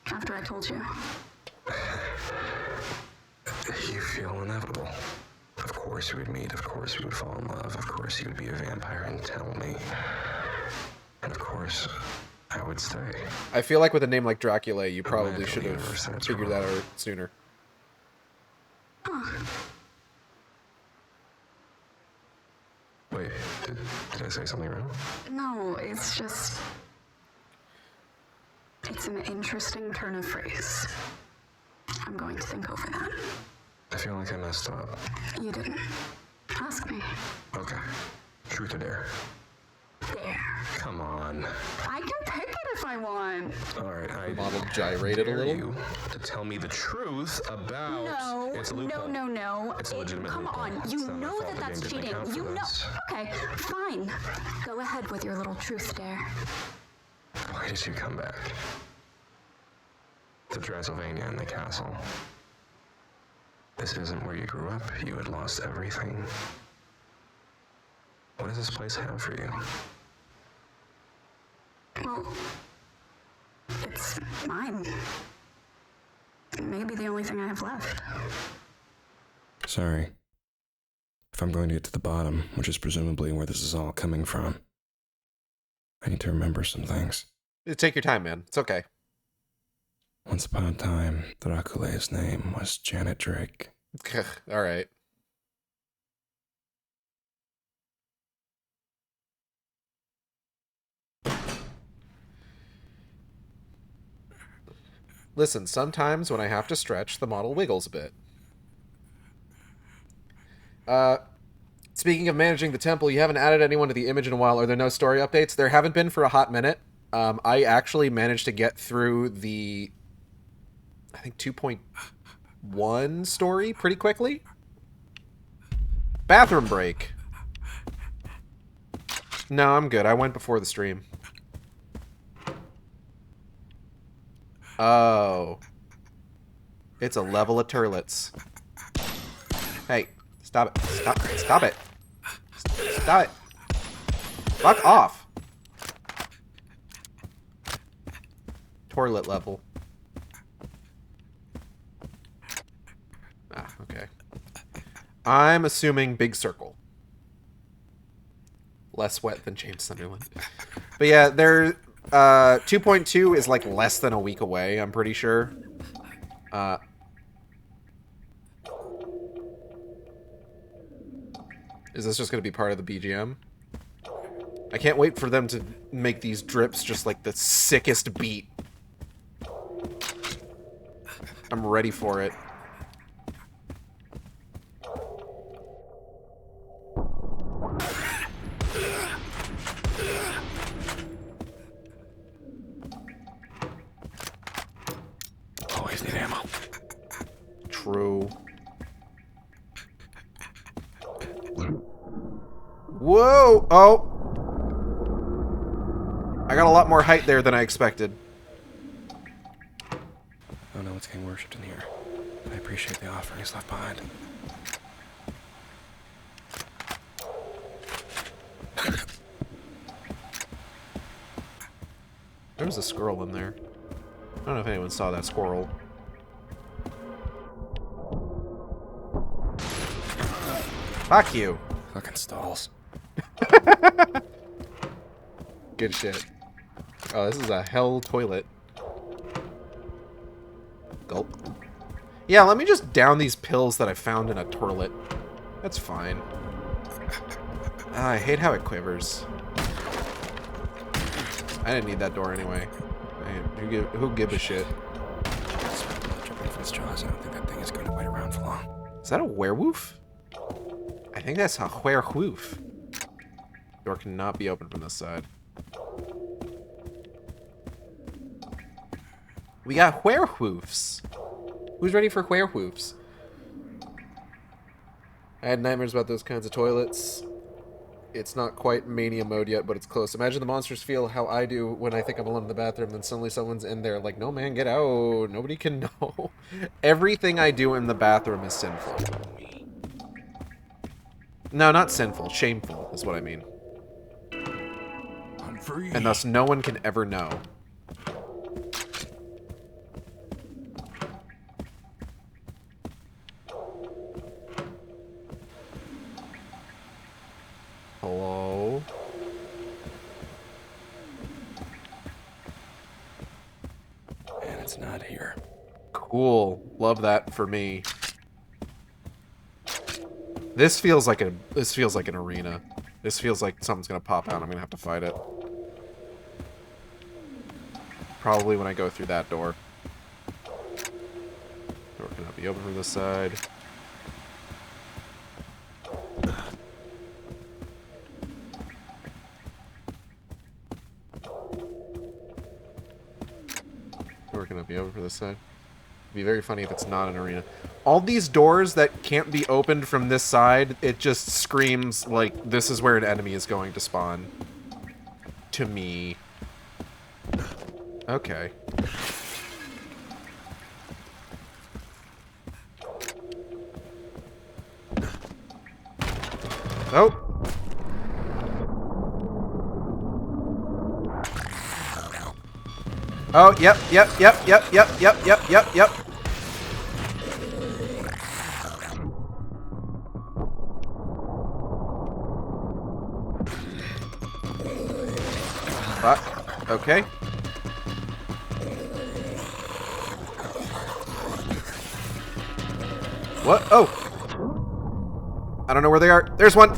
after I told you? You feel inevitable. Of course we would meet, of course we would fall in love, of course you would be a vampire and tell me. And of course, I would stay. I feel like with a name like Dracula, you A probably magical should have universe, that's figured wrong. that out sooner. Wait, did I say something wrong? No, it's just... It's an interesting turn of phrase. I'm going to think over that. I feel like I messed up. You didn't. Ask me. Okay. Truth or dare? Dare. Come on. I can pick it if I want. Alright, I Model gyrated a dare little. you to tell me the truth about... No, It's a loophole. no. It's a legitimate Come loophole. on, It's you not my know fault that the that's game didn't cheating. account for You know. this. Okay, fine. Go ahead with your little truth dare. Why did you come back? To Transylvania and the castle. This isn't where you grew up. You had lost everything. What does this place have for you? Well, it's mine. Maybe the only thing I have left. Sorry. If I'm going to get to the bottom, which is presumably where this is all coming from, I need to remember some things. Take your time, man. It's okay. Once upon a time, Dracula's name was Janet Drake. All right. Listen, sometimes when I have to stretch, the model wiggles a bit. Speaking of managing the temple, you haven't added anyone to the image in a while. Are there no story updates? There haven't been for a hot minute. I actually managed to get through the, I think, 2.1 story pretty quickly. Bathroom break. No, I'm good. I went before the stream. Oh. It's a level of turlets. Hey, stop it. Stop it. Stop it. Fuck off. Toilet level. Ah, okay. I'm assuming big circle. Less wet than James Sunderland. But yeah, there 2.2 is like less than a week away, I'm pretty sure. Is this just going to be part of the BGM? I can't wait for them to make these drips just like the sickest beat. I'm ready for it. Always need ammo. True. Whoa! Oh! I got a lot more height there than I expected. Oh no, it's getting worshipped in here. I appreciate the offerings left behind. There was a squirrel in there. I don't know if anyone saw that squirrel. Fuck you. Fucking stalls. Good shit. Oh, this is a hell toilet. Gulp. Yeah, let me just down these pills that I found in a toilet. That's fine. I hate how it quivers. I didn't need that door anyway. Who give a shit? Dripping from its jaws. I don't think that thing is going to wait around for long. Is that a werewolf? I think that's a werewolf. Door cannot be opened from this side. We got werewolves. Who's ready for werewolves? I had nightmares about those kinds of toilets. It's not quite mania mode yet, but it's close. Imagine the monsters feel how I do when I think I'm alone in the bathroom, then suddenly someone's in there like, no man, get out. Nobody can know. Everything I do in the bathroom is sinful. No, not sinful. Shameful is what I mean. I'm free. And thus no one can ever know. Hello? And it's not here. Cool. Love that for me. This feels like an arena. This feels like something's gonna pop out. I'm gonna have to fight it. Probably when I go through that door. Door cannot be open from this side. Door cannot be open from this side. It'd be very funny if it's not an arena. All these doors that can't be opened from this side, it just screams like this is where an enemy is going to spawn. To me. Okay. Oh! Oh, yep. Fuck. Okay. What? Oh! I don't know where they are. There's one!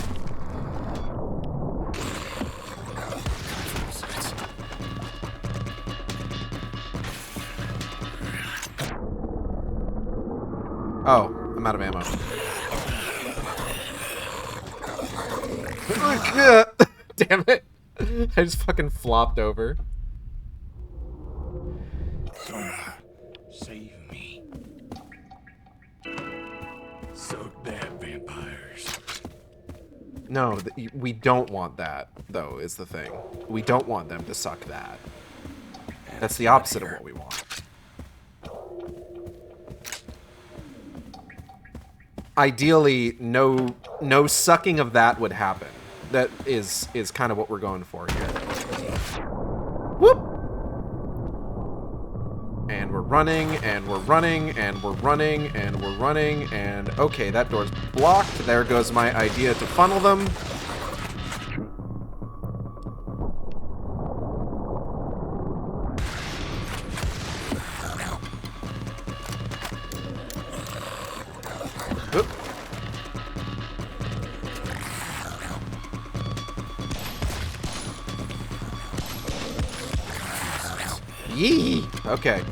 Oh, I'm out of ammo. Damn it. I just fucking flopped over. Save me. Soak that, vampires. No, we don't want that, though, is the thing. We don't want them to suck that. That's the opposite of what we want. Ideally, no sucking of that would happen. That is kind of what we're going for here. Whoop! And we're running, and we're running, and we're running, and we're running, and okay, that door's blocked. There goes my idea to funnel them. Oop. Yee! Okay.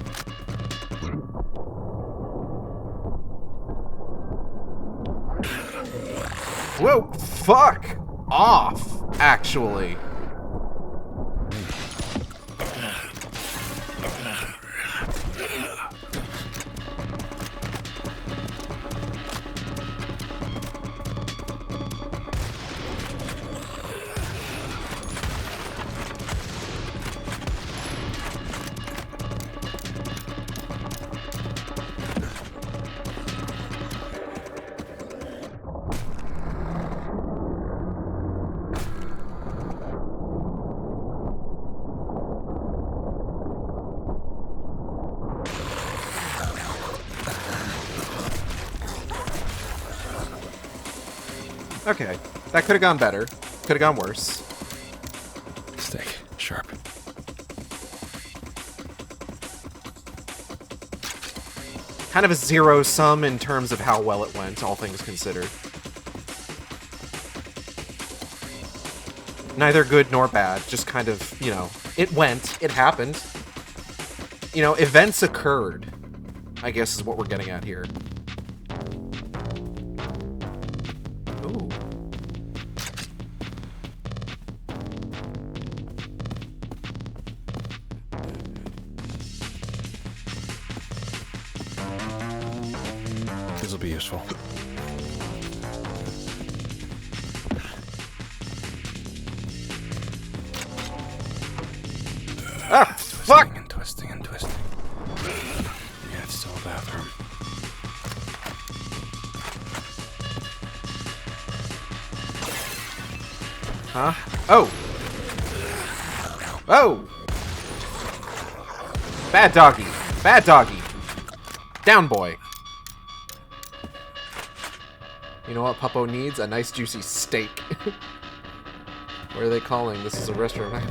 Whoa! Fuck off, actually. Okay, that could have gone better. Could have gone worse. Stick. Sharp. Kind of a zero sum in terms of how well it went, all things considered. Neither good nor bad, just kind of, you know, it went, it happened. You know, events occurred, I guess is what we're getting at here. Ooh. This will be useful. Ah, fuck! Twisting and twisting and twisting. Yeah, it's still a bathroom. Huh? Oh! Oh! Bad doggy. Bad doggy. Down boy. You know what Puppo needs? A nice juicy steak. What are they calling? This is a restaurant.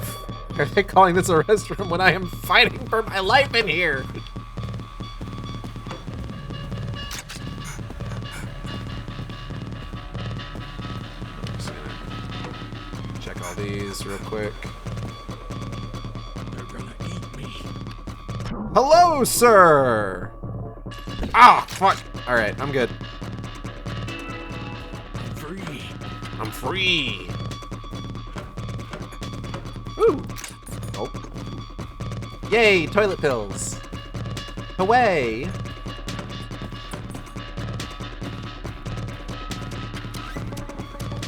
Are they calling this a restaurant when I am fighting for my life in here? Just gonna check all these real quick. They're gonna eat me. Hello, sir! Ah, fuck! Alright, I'm good. I'm free. I'm free! Woo! Oh. Yay, toilet pills! Away!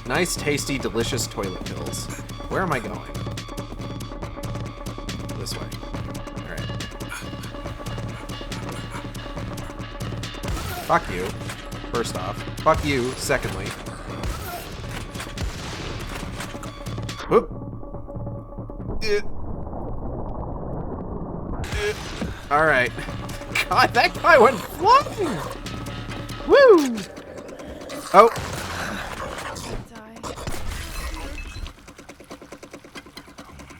Nice, tasty, delicious toilet pills. Where am I going? This way. Alright. Fuck you. First off. Fuck you, secondly. Whoop. Alright. God, that guy went flying! Woo! Oh.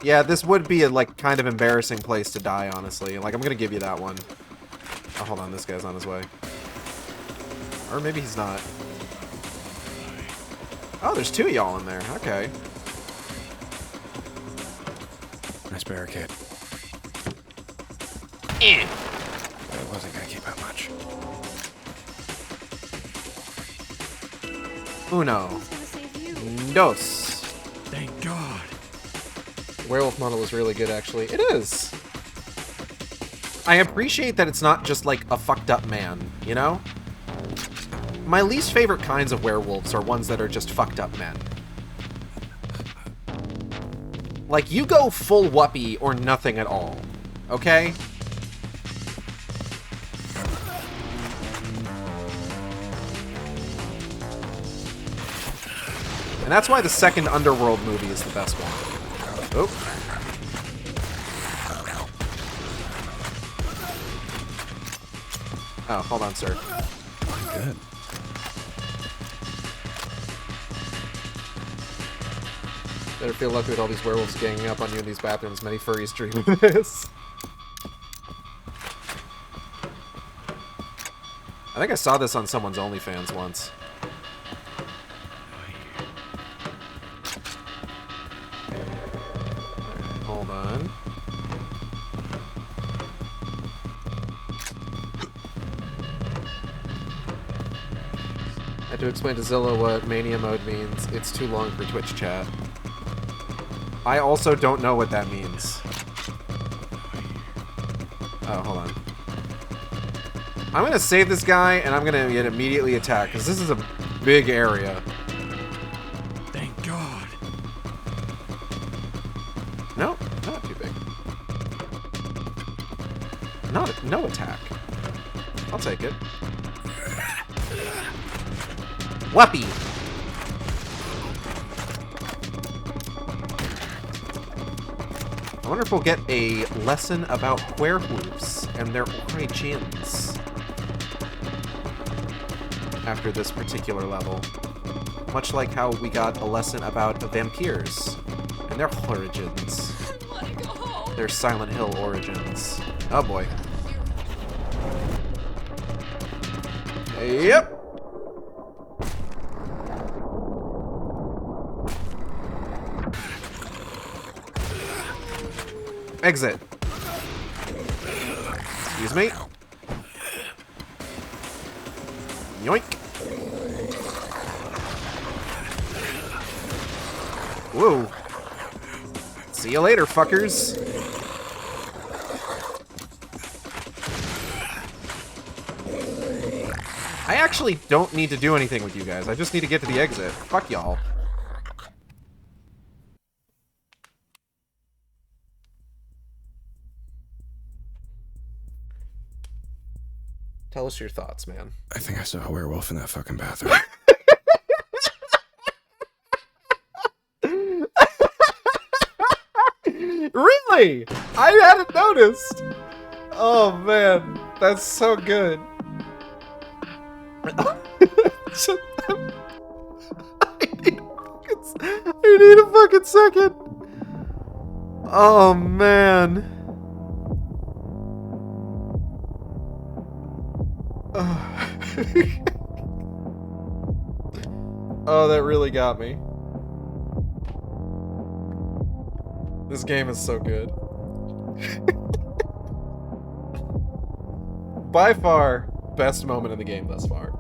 Yeah, this would be a, like, kind of embarrassing place to die, honestly. Like, I'm gonna give you that one. Oh, hold on, this guy's on his way. Or maybe he's not. Oh, there's two of y'all in there. Okay. Nice barricade. Eh. But it wasn't gonna keep out much. Uno. Dos. Thank God. Werewolf model is really good, actually. It is. I appreciate that it's not just like a fucked up man, you know? My least favorite kinds of werewolves are ones that are just fucked up men. Like, you go full whoopee or nothing at all, okay? And that's why the second Underworld movie is the best one. Oh. Oh, hold on, sir. Good. Better feel lucky with all these werewolves ganging up on you in these bathrooms. Many furries dream of this. I think I saw this on someone's OnlyFans once. Hold on. I had to explain to Zilla what Mania Mode means. It's too long for Twitch chat. I also don't know what that means. Oh, hold on. I'm gonna save this guy, and I'm gonna get immediately attacked, because this is a big area. Thank God. No, not too big. No attack. I'll take it. Whoopee! I wonder if we'll get a lesson about werewolves and their origins after this particular level. Much like how we got a lesson about vampires and their origins. Their Silent Hill origins. Oh boy. Yep. Exit. Excuse me. Yoink. Whoa. See you later, fuckers. I actually don't need to do anything with you guys. I just need to get to the exit. Fuck y'all. Tell us your thoughts, man. I think I saw a werewolf in that fucking bathroom. Really? I hadn't noticed. Oh man, that's so good. I need a fucking second. Oh man. Oh, that really got me. This game is so good. By far, best moment in the game thus far.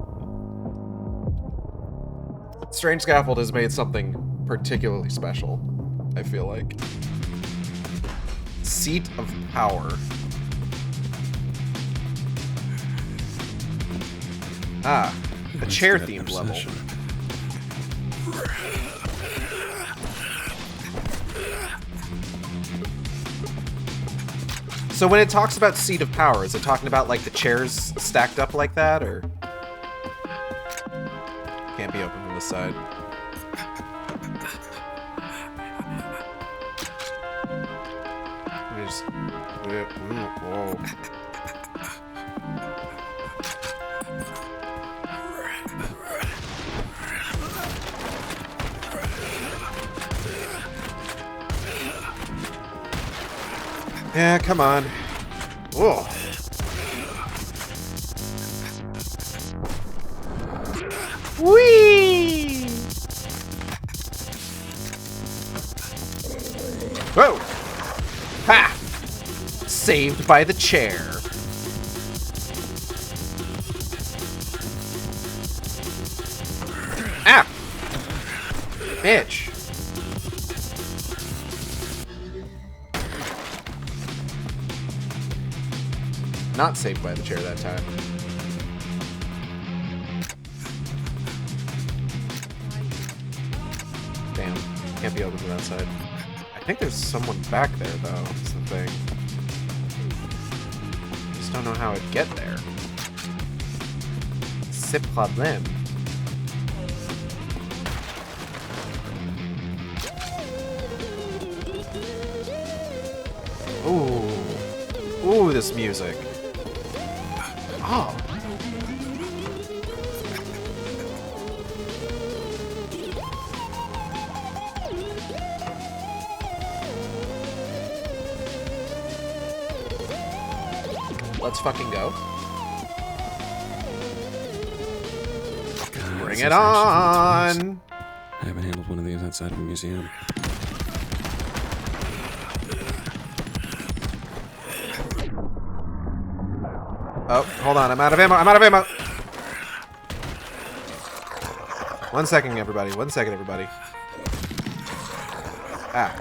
Strange Scaffold has made something particularly special, I feel like. Seat of Power. Ah, a chair-themed level. So when it talks about Seat of Power, is it talking about like the chairs stacked up like that, or? Can't be open from this side. Let me just... Whoa. Yeah, come on. Whoa. Whee! Whoa! Ha! Saved by the chair. Ah! Bitch. Not saved by the chair that time. Damn. Can't be open from that side. I think there's someone back there, though. That's the thing. Just don't know how I'd get there. C'est problème. Ooh. Ooh, this music. Oh. Let's fucking go. Bring it on! I haven't handled one of these outside of a museum. Oh, hold on. I'm out of ammo. I'm out of ammo. 1 second, everybody. 1 second, everybody. Ah.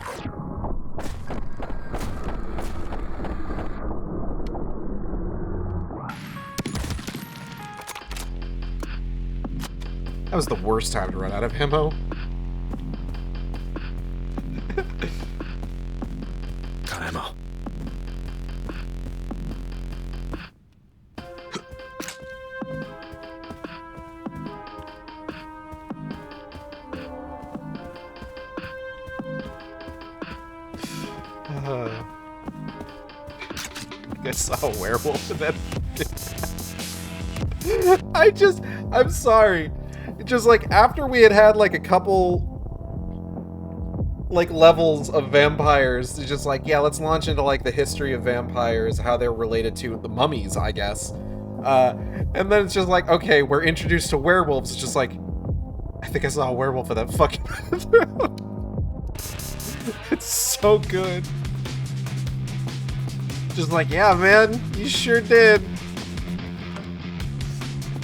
That was the worst time to run out of ammo. Got ammo. I saw a werewolf in that. I'm sorry. Just like after we had like a couple like levels of vampires, it's just like, yeah, let's launch into like the history of vampires, how they're related to the mummies, I guess. And then it's just like, okay, we're introduced to werewolves. It's just like, I think I saw a werewolf in that fucking bathroom. It's so good. Just like, yeah, man, you sure did.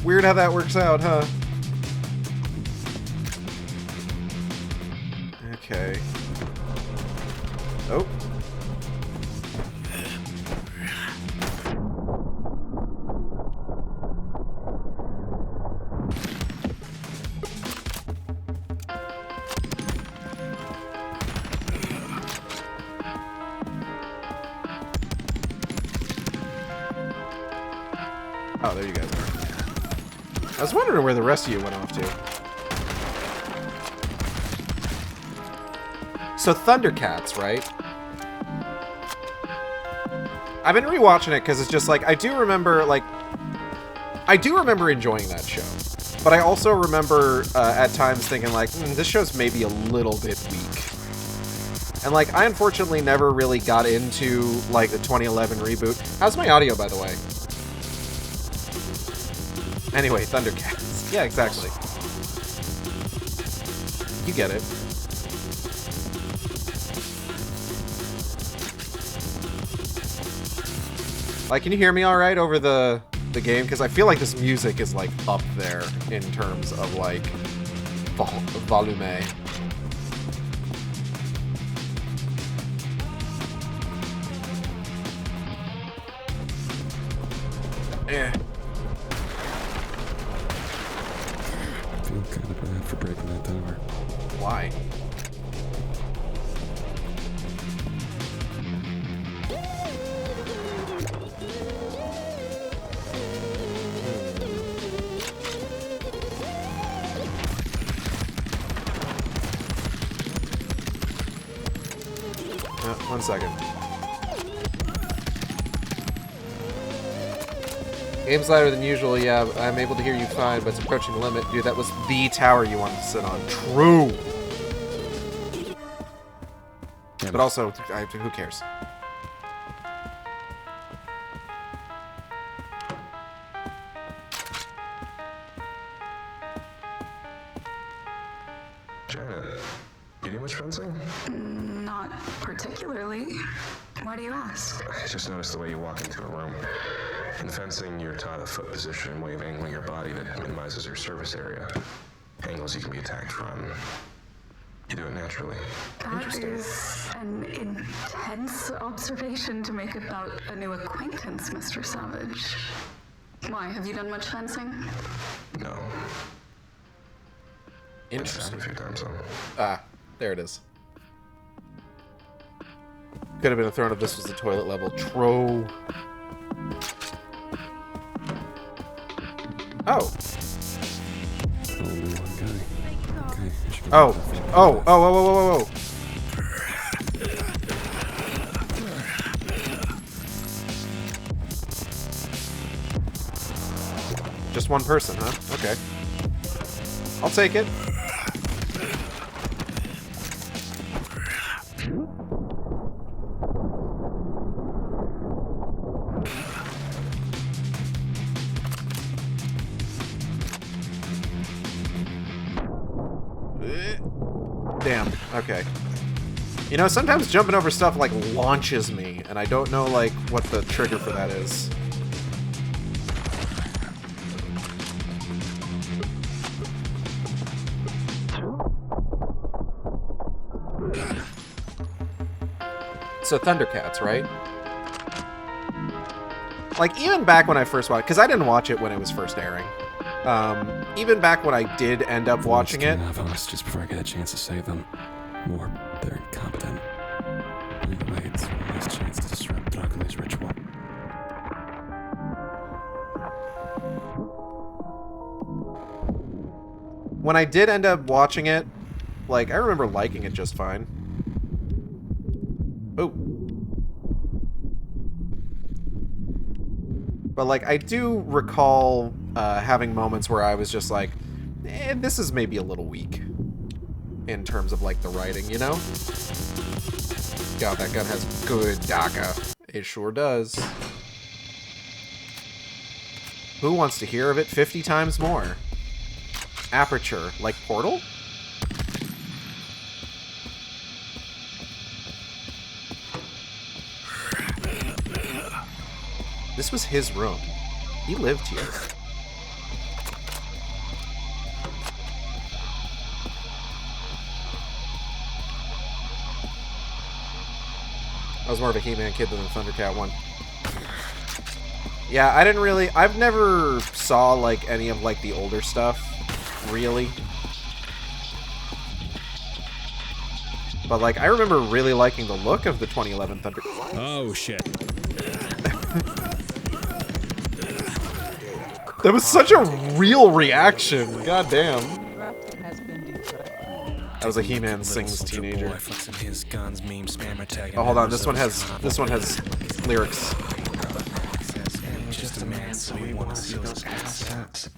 Weird how that works out, huh? Okay. Oh. Oh, there you guys are. I was wondering where the rest of you went off to. So Thundercats, right? I've been rewatching it because it's just like, I do remember enjoying that show. But I also remember at times thinking like, this show's maybe a little bit weak. And like, I unfortunately never really got into like the 2011 reboot. How's my audio, by the way? Anyway, Thundercats. Yeah, exactly. You get it. Like, can you hear me all right over the game? Because I feel like this music is like up there in terms of like volume. Eh. I feel kind of bad for breaking that tower. Why? One second. Game's louder than usual, yeah. I'm able to hear you fine, but it's approaching the limit. Dude, that was the tower you wanted to sit on. True! But also, who cares? Janet, you do much fencing? Not particularly. Why do you ask? I just noticed the way you walk into a room. In fencing, you're taught a foot position way of angling your body that minimizes your surface area. Angles you can be attacked from. You do it naturally. That is an intense observation to make about a new acquaintance, Mr. Savage. Why, have you done much fencing? No. Interesting. A few times though. Ah, there it is. Could have been a throne if this was the toilet level. True. Oh. Only one guy. Okay, I should go Oh. back to the Oh. Oh. Oh. Oh. Oh. Oh. Just one person, huh? Okay. I'll take it. Damn. Okay. You know, sometimes jumping over stuff, like, launches me, and I don't know, like, what the trigger for that is. So, Thundercats, right? Like, even back when I first watched... Because I didn't watch it when it was first airing. Even back when I did end up watching it... Of us just before I get a chance to save them. Or they're incompetent. Either way, it's a nice chance to disrupt Dracula's ritual. When I did end up watching it, like, I remember liking it just fine. Oh. But, like, I do recall having moments where I was just like, this is maybe a little weak. In terms of, like, the writing, you know? God, that gun has good DACA. It sure does. Who wants to hear of it 50 times more? Aperture. Like Portal? This was his room. He lived here. I was more of a He-Man kid than the Thundercat one. Yeah, I didn't really... I've never saw, like, any of, like, the older stuff, really. But, like, I remember really liking the look of the 2011 Thundercat. Oh, shit. That was such a real reaction. God damn. That was a He-Man sings teenager. Oh, hold on. This one has lyrics. Just a man, so we want to see those assets.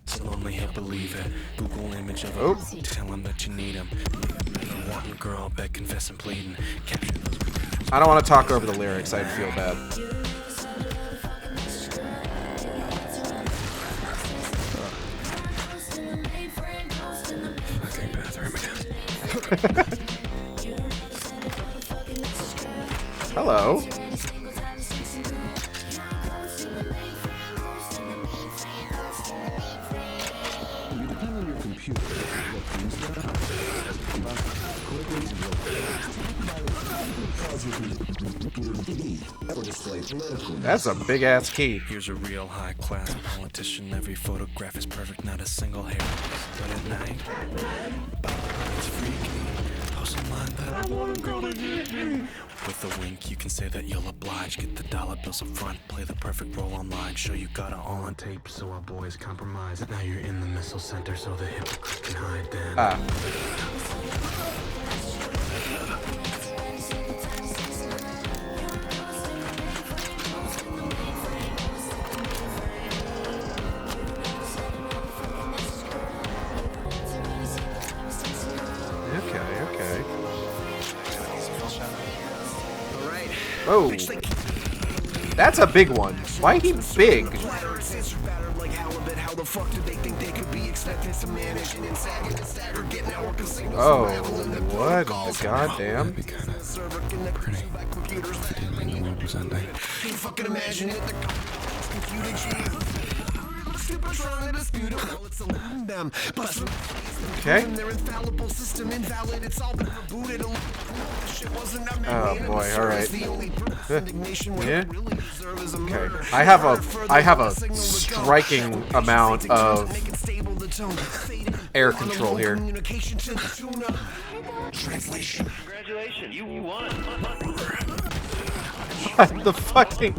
So only he'll believe it. Google image of him. Tell him that you need him. Wanting girl, beg, confess, and pleading. Capture those. I don't want to talk over the lyrics. I'd feel bad. Fucking bathroom again. Hello. That's a big ass key. Here's a real high class politician. Every photograph is perfect, not a single hair. But at night, it's freaky. Post online that I want a girl to hit me. With a wink, you can say that you'll oblige. Get the dollar bills up front, play the perfect role online. Show you got it all on tape, so our boys compromise. Now you're in the missile center, so the hypocrite can hide then. Okay. Oh, that's a big one. Why he big? Oh, what the goddamn? That'd be kind of pretty. If you didn't mean the world was ending. Okay. Oh boy, alright. Yeah. Okay. I have a striking amount of air control here. Translation. Congratulations, you won. What the fucking...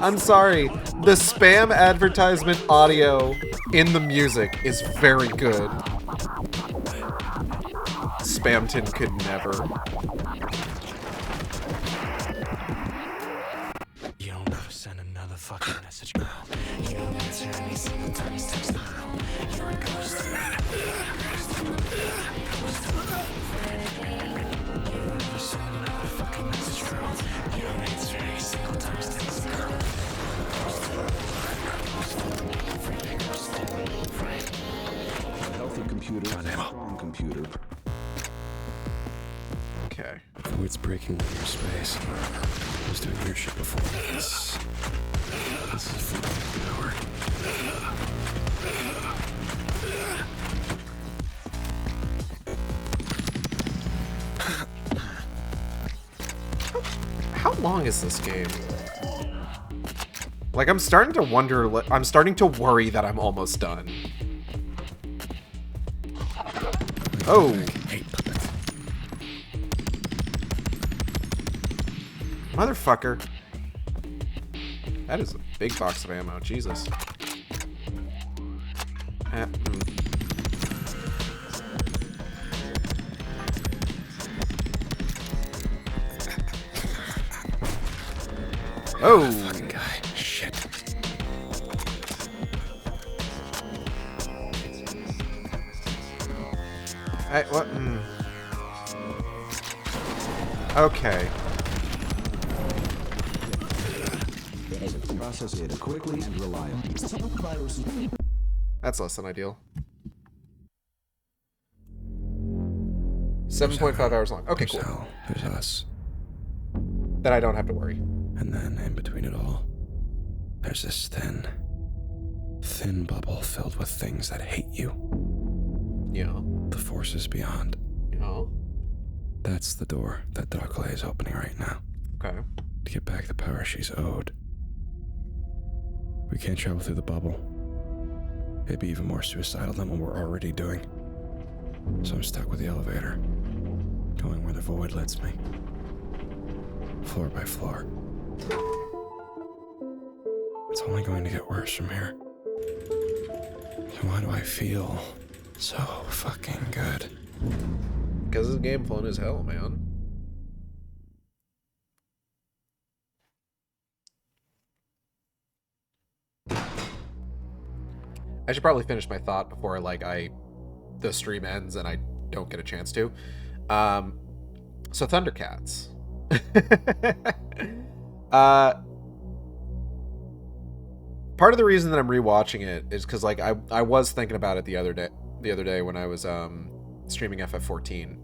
I'm sorry. The spam advertisement audio in the music is very good. Spamton could never. You don't ever send another fucking message, girl. You don't answer any single time you text the girl. You're a ghost. You don't ever send another fucking message, girl. You don't answer any single time you text the girl. Healthy computer, strong computer. Okay. Void's breaking linear space. I was doing weird shit before this. This is for power. How long is this game? Like, I'm starting to wonder, I'm starting to worry that I'm almost done. Oh. Motherfucker. That is a big box of ammo, Jesus. Oh! Fucking guy. Shit. What? Okay. Process data quickly and reliably. That's less than ideal. 7.5 hours long. Okay, There's cool. hell. There's us. Then I don't have to worry. And then in between it all, there's this thin bubble filled with things that hate you. Yeah. The forces beyond. Yeah. That's the door that Darkley is opening right now. Okay. To get back the power she's owed. We can't travel through the bubble. It'd be even more suicidal than what we're already doing. So I'm stuck with the elevator, going where the void lets me. Floor by floor. It's only going to get worse from here. So why do I feel so fucking good? Because this game fun as hell, man. I should probably finish my thought before the stream ends and I don't get a chance to. So Thundercats. Part of the reason that I'm rewatching it is because I was thinking about it the other day when I was streaming FF14,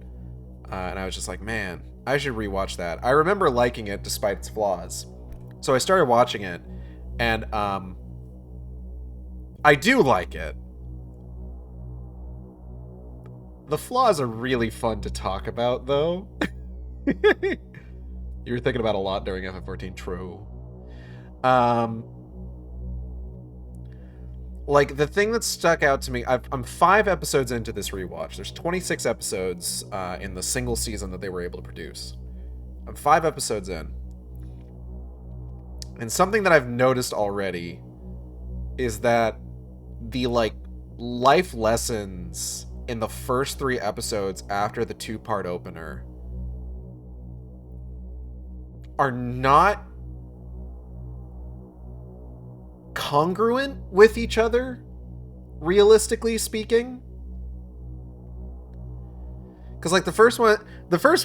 and I was just like, man, I should rewatch that. I remember liking it despite its flaws, so I started watching it, and I do like it. The flaws are really fun to talk about, though. You were thinking about a lot during FF14. True. Like, the thing that stuck out to me, I'm 5 episodes into this rewatch. There's 26 episodes in the single season that they were able to produce. I'm 5 episodes in. And something that I've noticed already is that the, life lessons in the first 3 episodes after the 2-part opener are not congruent with each other, realistically speaking. Because the first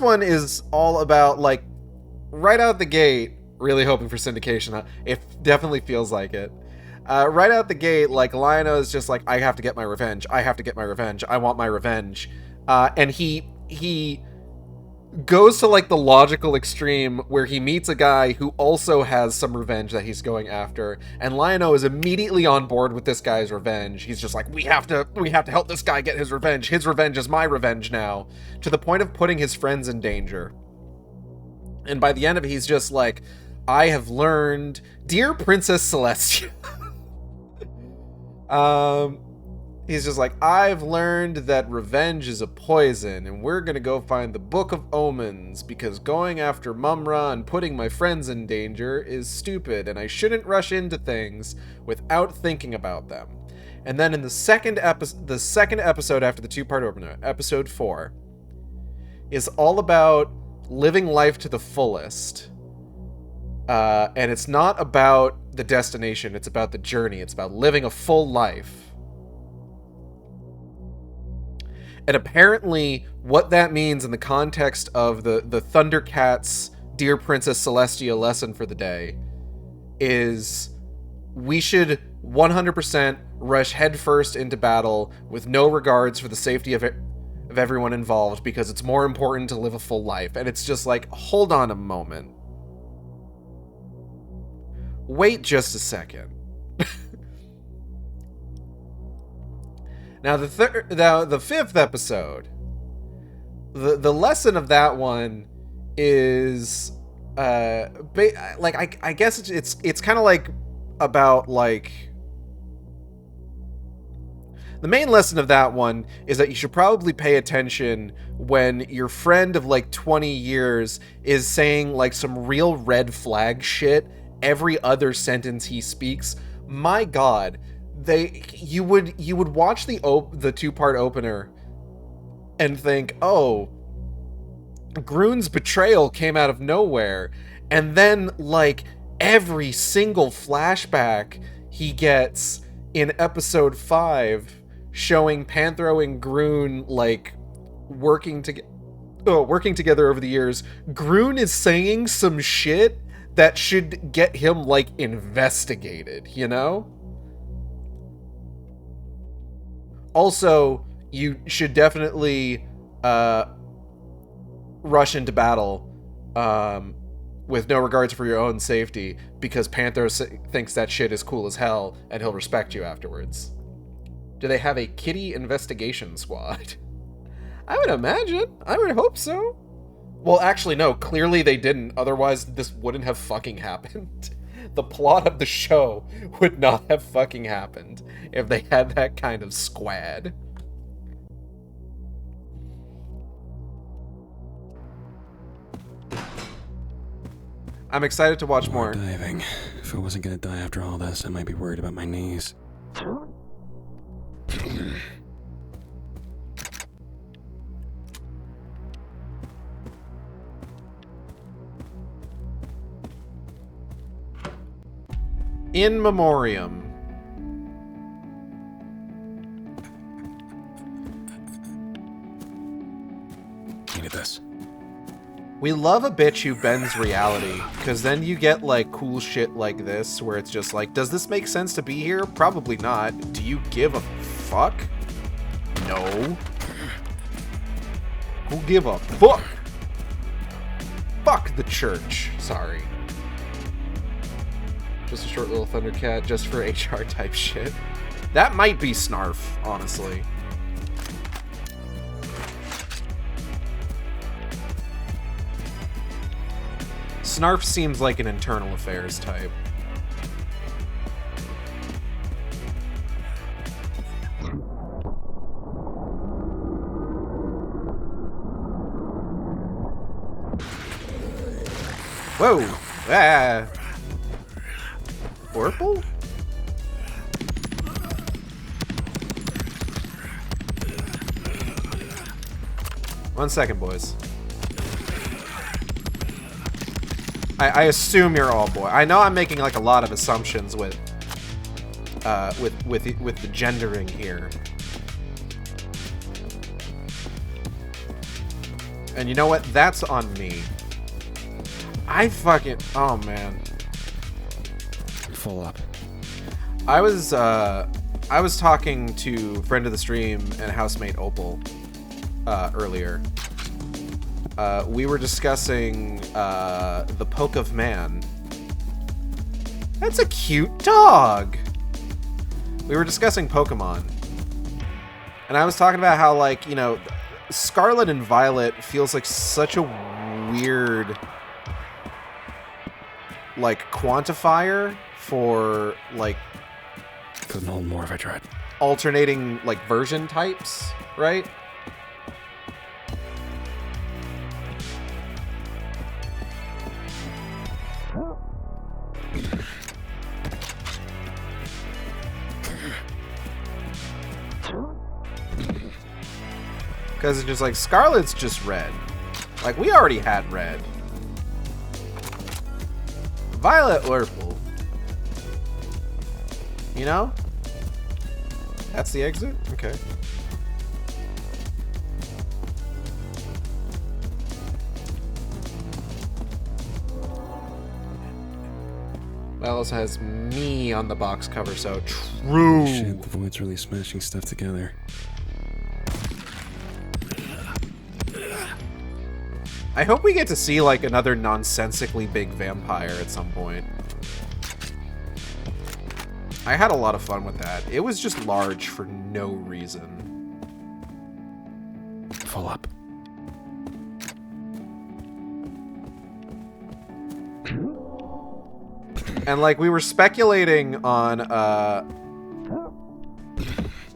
one is all about right out the gate, really hoping for syndication. It definitely feels like it. Right out the gate, Lionel is just I have to get my revenge. I have to get my revenge. I want my revenge. And he goes to the logical extreme where he meets a guy who also has some revenge that he's going after, and Lionel is immediately on board with this guy's revenge. He's just we have to help this guy get his revenge. His revenge is my revenge now, to the point of putting his friends in danger. And by the end of it, he's just I have learned, dear Princess Celestia. He's just I've learned that revenge is a poison, and we're gonna go find the Book of Omens, because going after Mumra and putting my friends in danger is stupid, and I shouldn't rush into things without thinking about them. And then in the second episode after the 2-part opener, episode 4, is all about living life to the fullest. And it's not about the destination, it's about the journey. It's about living a full life. And apparently, what that means in the context of the Thundercats' Dear Princess Celestia lesson for the day is we should 100% rush headfirst into battle with no regards for the safety of everyone involved, because it's more important to live a full life. And it's just hold on a moment. Wait just a second. Now, the 5th episode, the lesson of that one is, I guess it's kind of about the main lesson of that one is that you should probably pay attention when your friend of 20 years is saying some real red flag shit every other sentence he speaks. My God. You would watch the 2-part opener and think, oh, Groon's betrayal came out of nowhere, and then every single flashback he gets in episode 5 showing Panthro and Groon working together over the years, Groon is saying some shit that should get him investigated, you know? Also, you should definitely rush into battle with no regards for your own safety, because Panther thinks that shit is cool as hell, and he'll respect you afterwards. Do they have a kitty investigation squad? I would imagine. I would hope so. Well, actually, no. Clearly they didn't. Otherwise, this wouldn't have fucking happened. The plot of the show would not have fucking happened if they had that kind of squad. I'm excited to watch more. Diving. If I wasn't gonna die after all this, I might be worried about my knees. In memoriam. Needed this. We love a bitch who bends reality, because then you get, like, cool shit like this, where it's just like, does this make sense to be here? Probably not. Do you give a fuck? No. Who give a fuck? Fuck the church. Sorry. Just a short little Thundercat, just for HR type shit. That might be Snarf, honestly. Snarf seems like an internal affairs type. Whoa! Ah! Purple? One second, boys. I assume you're all boy. I know I'm making like a lot of assumptions with the gendering here. And you know what? That's on me. I fucking... Oh, man. Full up. I was talking to friend of the stream and housemate Opal earlier. We were discussing the Poke of Man. That's a cute dog! We were discussing Pokemon. And I was talking about how, like, you know, Scarlet and Violet feels like such a weird, like, quantifier for, like... Couldn't hold more if I tried. Alternating, like, version types, right? Because it's just like, Scarlet's just red. Like, we already had red. Violet Purple. You know? That's the exit? Okay. Well, it also has me on the box cover, so true. Shit, the Void's really smashing stuff together. I hope we get to see, like, another nonsensically big vampire at some point. I had a lot of fun with that. It was just large for no reason. Full up. And, like, we were speculating on,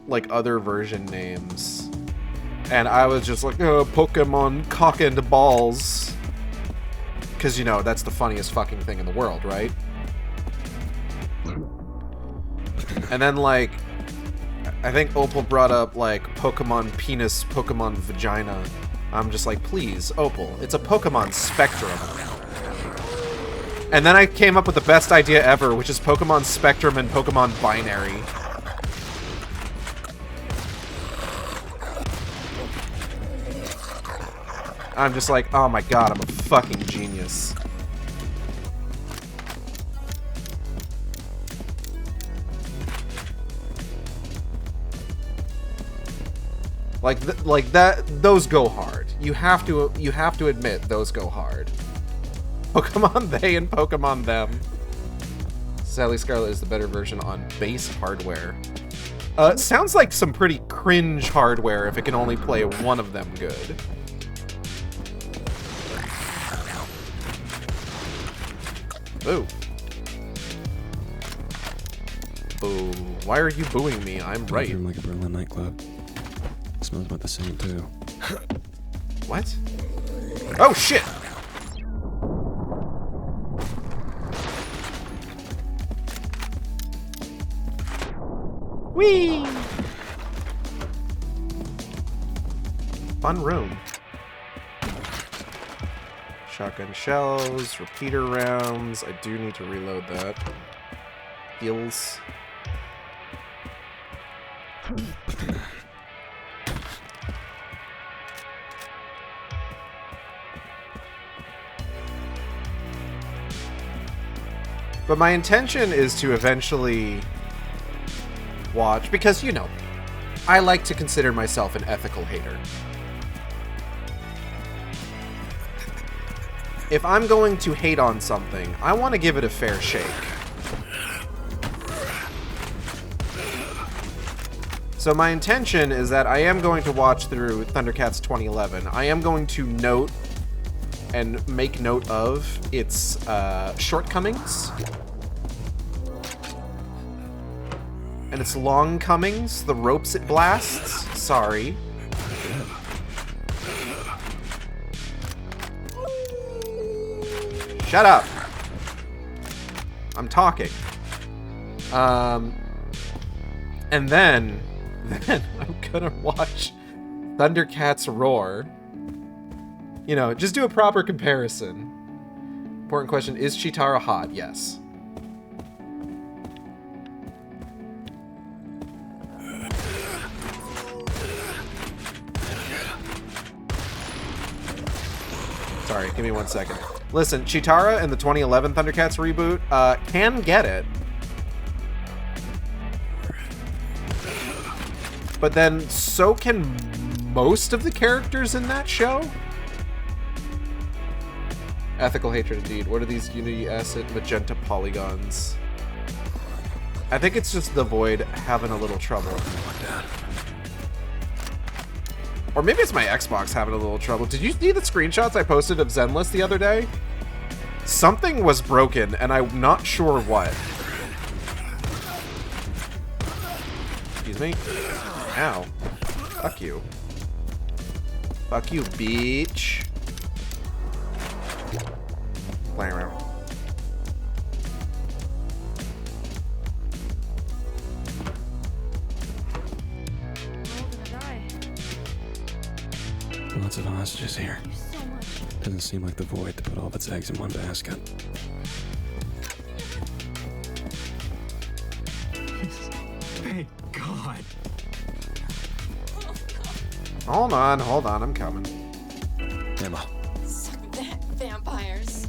like, other version names. And I was just like, oh, Pokemon cock and balls. Because, you know, that's the funniest fucking thing in the world, right? And then, like, I think Opal brought up, like, Pokemon penis, Pokemon vagina. I'm just like, please, Opal, it's a Pokemon Spectrum. And then I came up with the best idea ever, which is Pokemon Spectrum and Pokemon Binary. I'm just like, oh my god, I'm a fucking genius. Like that, those go hard. You have to admit those go hard. Pokemon they and Pokemon them. Sadly, Scarlet is the better version on base hardware. Sounds like some pretty cringe hardware if it can only play one of them good. Boo. Boo. Why are you booing me? I'm right. Like a Berlin nightclub. It smells about the same too. What? Oh shit! Whee! Fun room. Shotgun shells, repeater rounds. I do need to reload that. Heals. But my intention is to eventually watch, because, you know, I like to consider myself an ethical hater. If I'm going to hate on something, I want to give it a fair shake. So my intention is that I am going to watch through Thundercats 2011. I am going to note and make note of its shortcomings. And its long comings, the ropes it blasts. Sorry. Shut up. I'm talking. And then I'm gonna watch Thundercats Roar. You know, just do a proper comparison. Important question, is Chitara hot? Yes. Sorry, give me 1 second. Listen, Chitara in the 2011 Thundercats reboot can get it. But then so can most of the characters in that show. Ethical hatred indeed. What are these Unity Acid magenta polygons? I think it's just the Void having a little trouble. Or maybe it's my Xbox having a little trouble. Did you see the screenshots I posted of Zenless the other day? Something was broken, and I'm not sure what. Excuse me? Ow. Fuck you. Fuck you, bitch. Playing around. Lots of hostages here. Doesn't seem like the Void to put all of its eggs in one basket. Thank God. Hold on, I'm coming. Ammo. Vampires.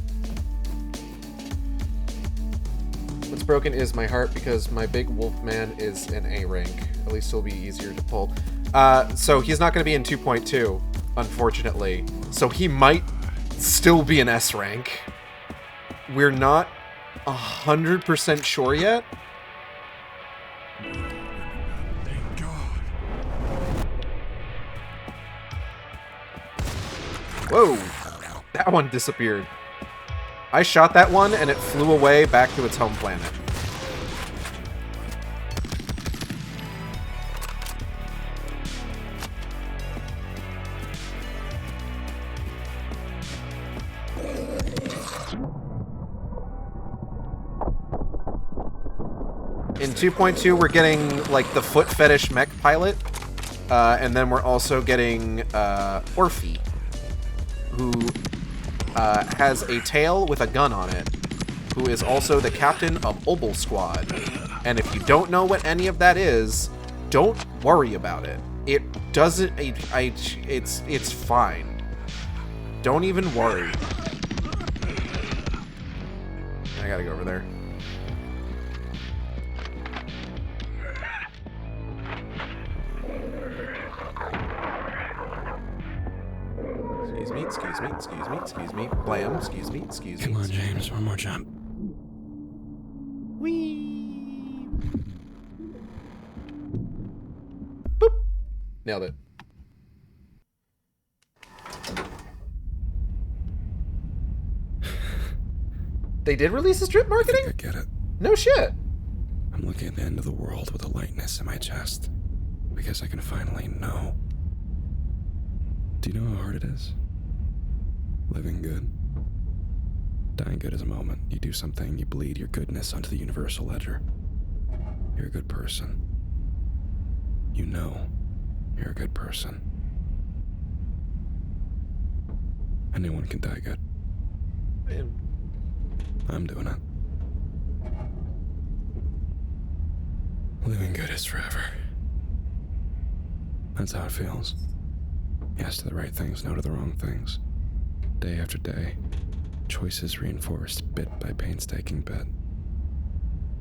What's broken is my heart because my big wolf man is an A rank. At least he'll be easier to pull. So he's not going to be in 2.2, unfortunately. So he might still be an S rank. We're not 100% sure yet. Thank God. Whoa, that one disappeared. I shot that one and it flew away back to its home planet. In 2.2, we're getting, like, the foot fetish mech pilot, and then we're also getting Orphe, who has a tail with a gun on it, who is also the captain of Obel Squad. And if you don't know what any of that is, don't worry about it. It doesn't... It's fine. Don't even worry. I gotta go over there. Excuse me. Blam, excuse me. Come on, James, one more jump. Whee! Boop! Nailed it. They did release a strip marketing? I get it. No shit. I'm looking at the end of the world with a lightness in my chest. Because I can finally know. Do you know how hard it is? Living good. Dying good is a moment. You do something, you bleed your goodness onto the universal ledger. You're a good person. You know you're a good person. Anyone can die good. I'm doing it. Living good is forever. That's how it feels. Yes to the right things, no to the wrong things. Day after day, choices reinforced bit by painstaking bit.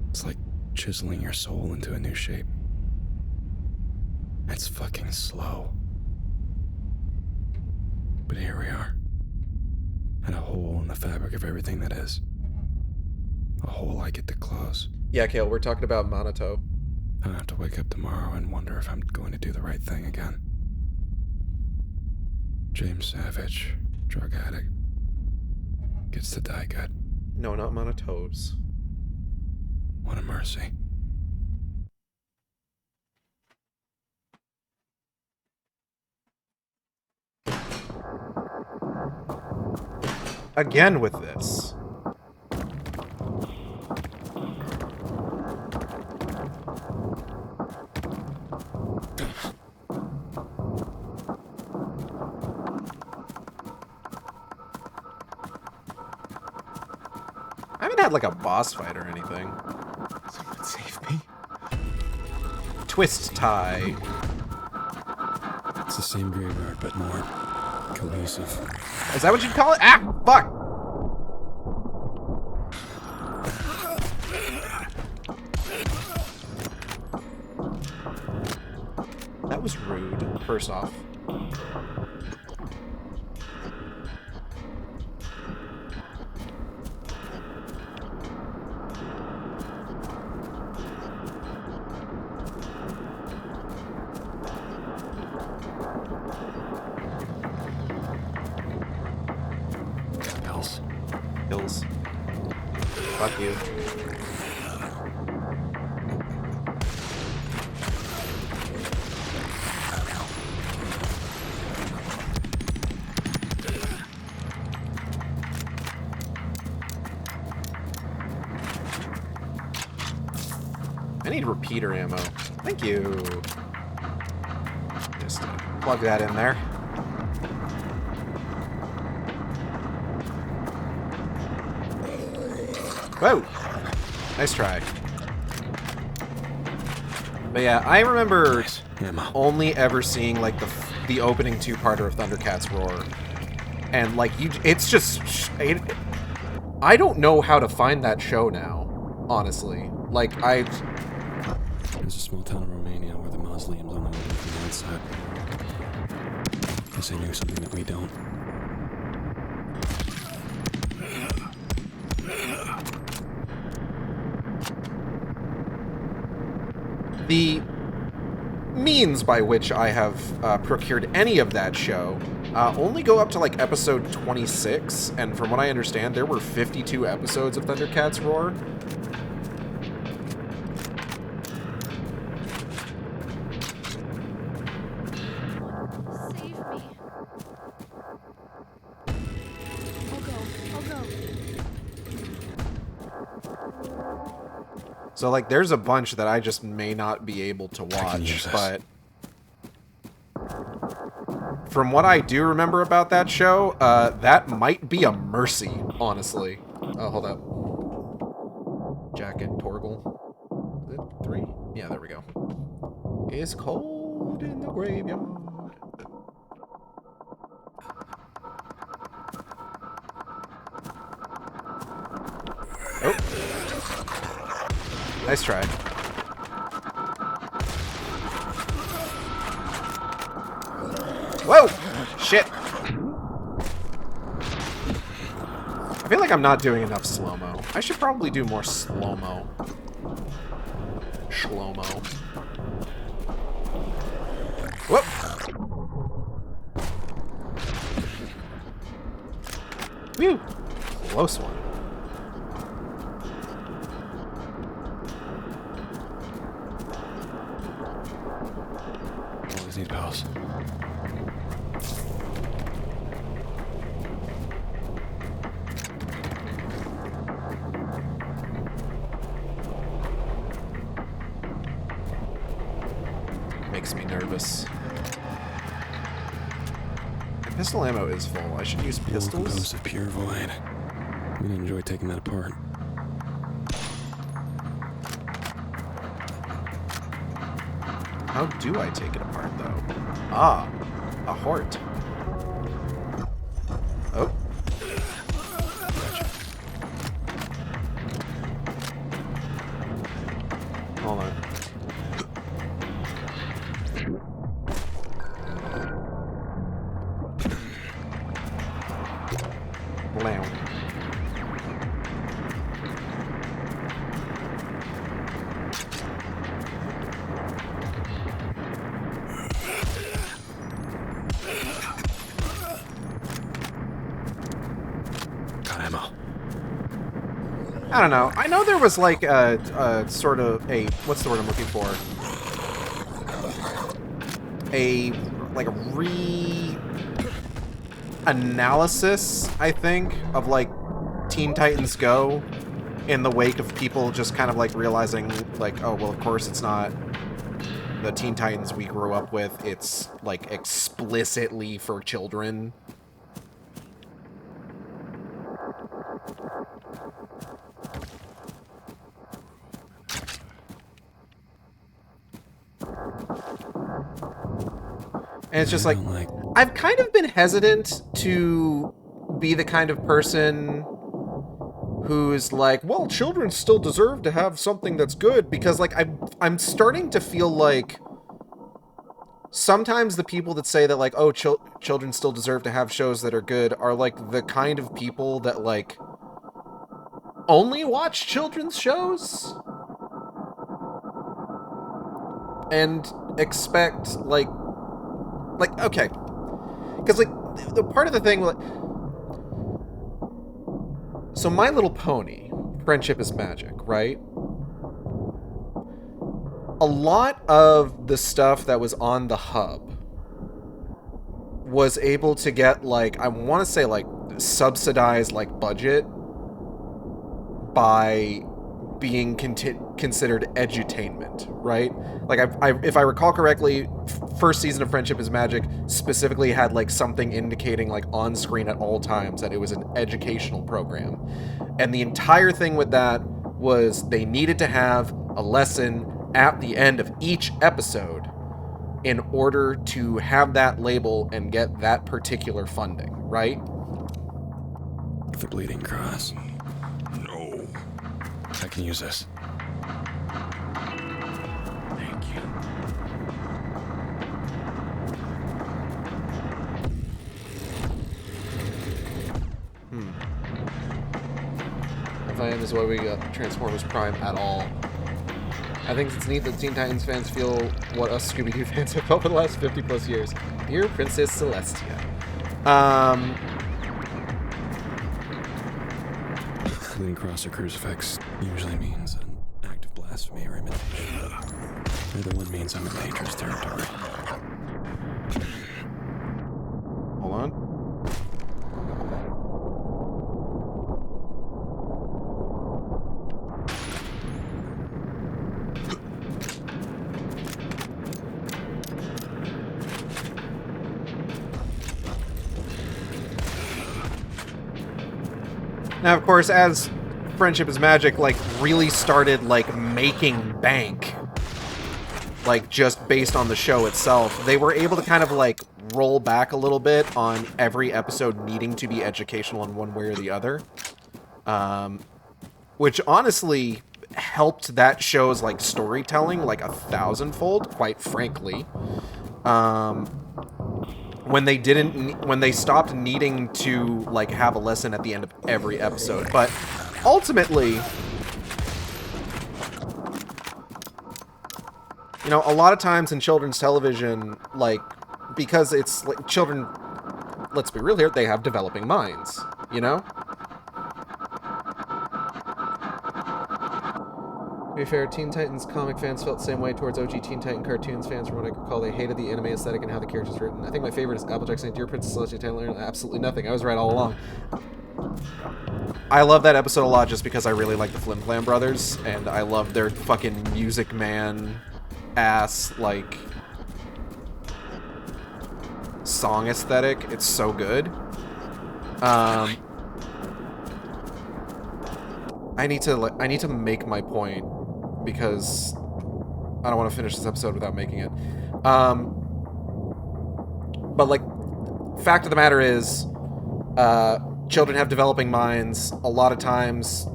It's like chiseling your soul into a new shape. It's fucking slow. But here we are. At a hole in the fabric of everything that is. A hole I get to close. Yeah, Kale, we're talking about Monato. I'll have to wake up tomorrow and wonder if I'm going to do the right thing again. James Savage, drug addict, gets to die good. No, not Monato's. What a mercy. Again with this. I haven't had like a boss fight or anything. Someone save me. Twist tie. It's the same graveyard, but more cohesive. Is that what you'd call it? Ah, fuck! That was rude, first off. Hills. Fuck you. I need repeater ammo. Thank you. Just plug that in there. Whoa! Nice try. But yeah, I remember only ever seeing like the opening two-parter of Thundercats Roar, and like it's just I don't know how to find that show now, honestly. Like There's a small town in Romania where the mausoleum's only open from the outside. Guess they knew something that we don't. The means by which I have procured any of that show only go up to like episode 26, and from what I understand, there were 52 episodes of Thundercats Roar. Save me. I'll go. So like there's a bunch that I just may not be able to watch, but from what I do remember about that show, that might be a mercy, honestly. Oh, hold up. Jack and Torgal. Is it 3? Yeah, there we go. It's cold in the graveyard. Oh. Nice try. Whoa! Shit! I feel like I'm not doing enough slow-mo. I should probably do more slow-mo. Shlow-mo. Whoop! Whew! Close one. Always need pals. makes me nervous. My pistol ammo is full. I should use pistols. Composed of pure void. I'm gonna enjoy taking that apart. How do I take it apart, though? Ah, a heart. Oh. Gotcha. Hold on. Blam. Got ammo. I don't know. I know there was like a sort of a, what's the word I'm looking for? Like a re-analysis, I think, of like Teen Titans Go in the wake of people just kind of like realizing like, oh, well, of course it's not the Teen Titans we grew up with. It's like explicitly for children. And it's just like, I've kind of been hesitant to be the kind of person who's like, well, children still deserve to have something that's good, because like I'm starting to feel like sometimes the people that say that like, oh, children still deserve to have shows that are good are like the kind of people that like only watch children's shows and expect like okay, because like the part of the thing, like, so My Little Pony, Friendship is Magic, right? A lot of the stuff that was on the hub was able to get like, I want to say like subsidized like budget by being considered edutainment, right? Like if I recall correctly, first season of Friendship is Magic specifically had like something indicating like on screen at all times that it was an educational program. And the entire thing with that was they needed to have a lesson at the end of each episode in order to have that label and get that particular funding, right? The Bleeding Cross. No. I can use this. Thank you. If I am is why we got Transformers Prime at all. I think it's neat that Teen Titans fans feel what us Scooby-Doo fans have felt for the last 50 plus years. Dear Princess Celestia. Bleeding Cross or Crucifix usually means an act of blasphemy or imitation. Either one means I'm in dangerous territory. Hold on. Now, of course, as Friendship is Magic, like, really started, like, making bank, like, just based on the show itself, they were able to kind of, like, roll back a little bit on every episode needing to be educational in one way or the other. Which, honestly, helped that show's, like, storytelling, like, 1,000-fold, quite frankly. When they stopped needing to like have a lesson at the end of every episode. But ultimately, you know, a lot of times in children's television, like, because it's like children, let's be real here, they have developing minds, you know? To be fair, Teen Titans comic fans felt the same way towards OG Teen Titan cartoons fans. From what I recall, they hated the anime aesthetic and how the characters were written. I think my favorite is Applejack saying, "Dear Princess Celestia, Taylor, absolutely nothing. I was right all along." I love that episode a lot just because I really like the Flim Flam brothers, and I love their fucking Music Man ass, like, song aesthetic. It's so good. I need to make my point because I don't want to finish this episode without making it. But like, fact of the matter is, children have developing minds. A lot of times,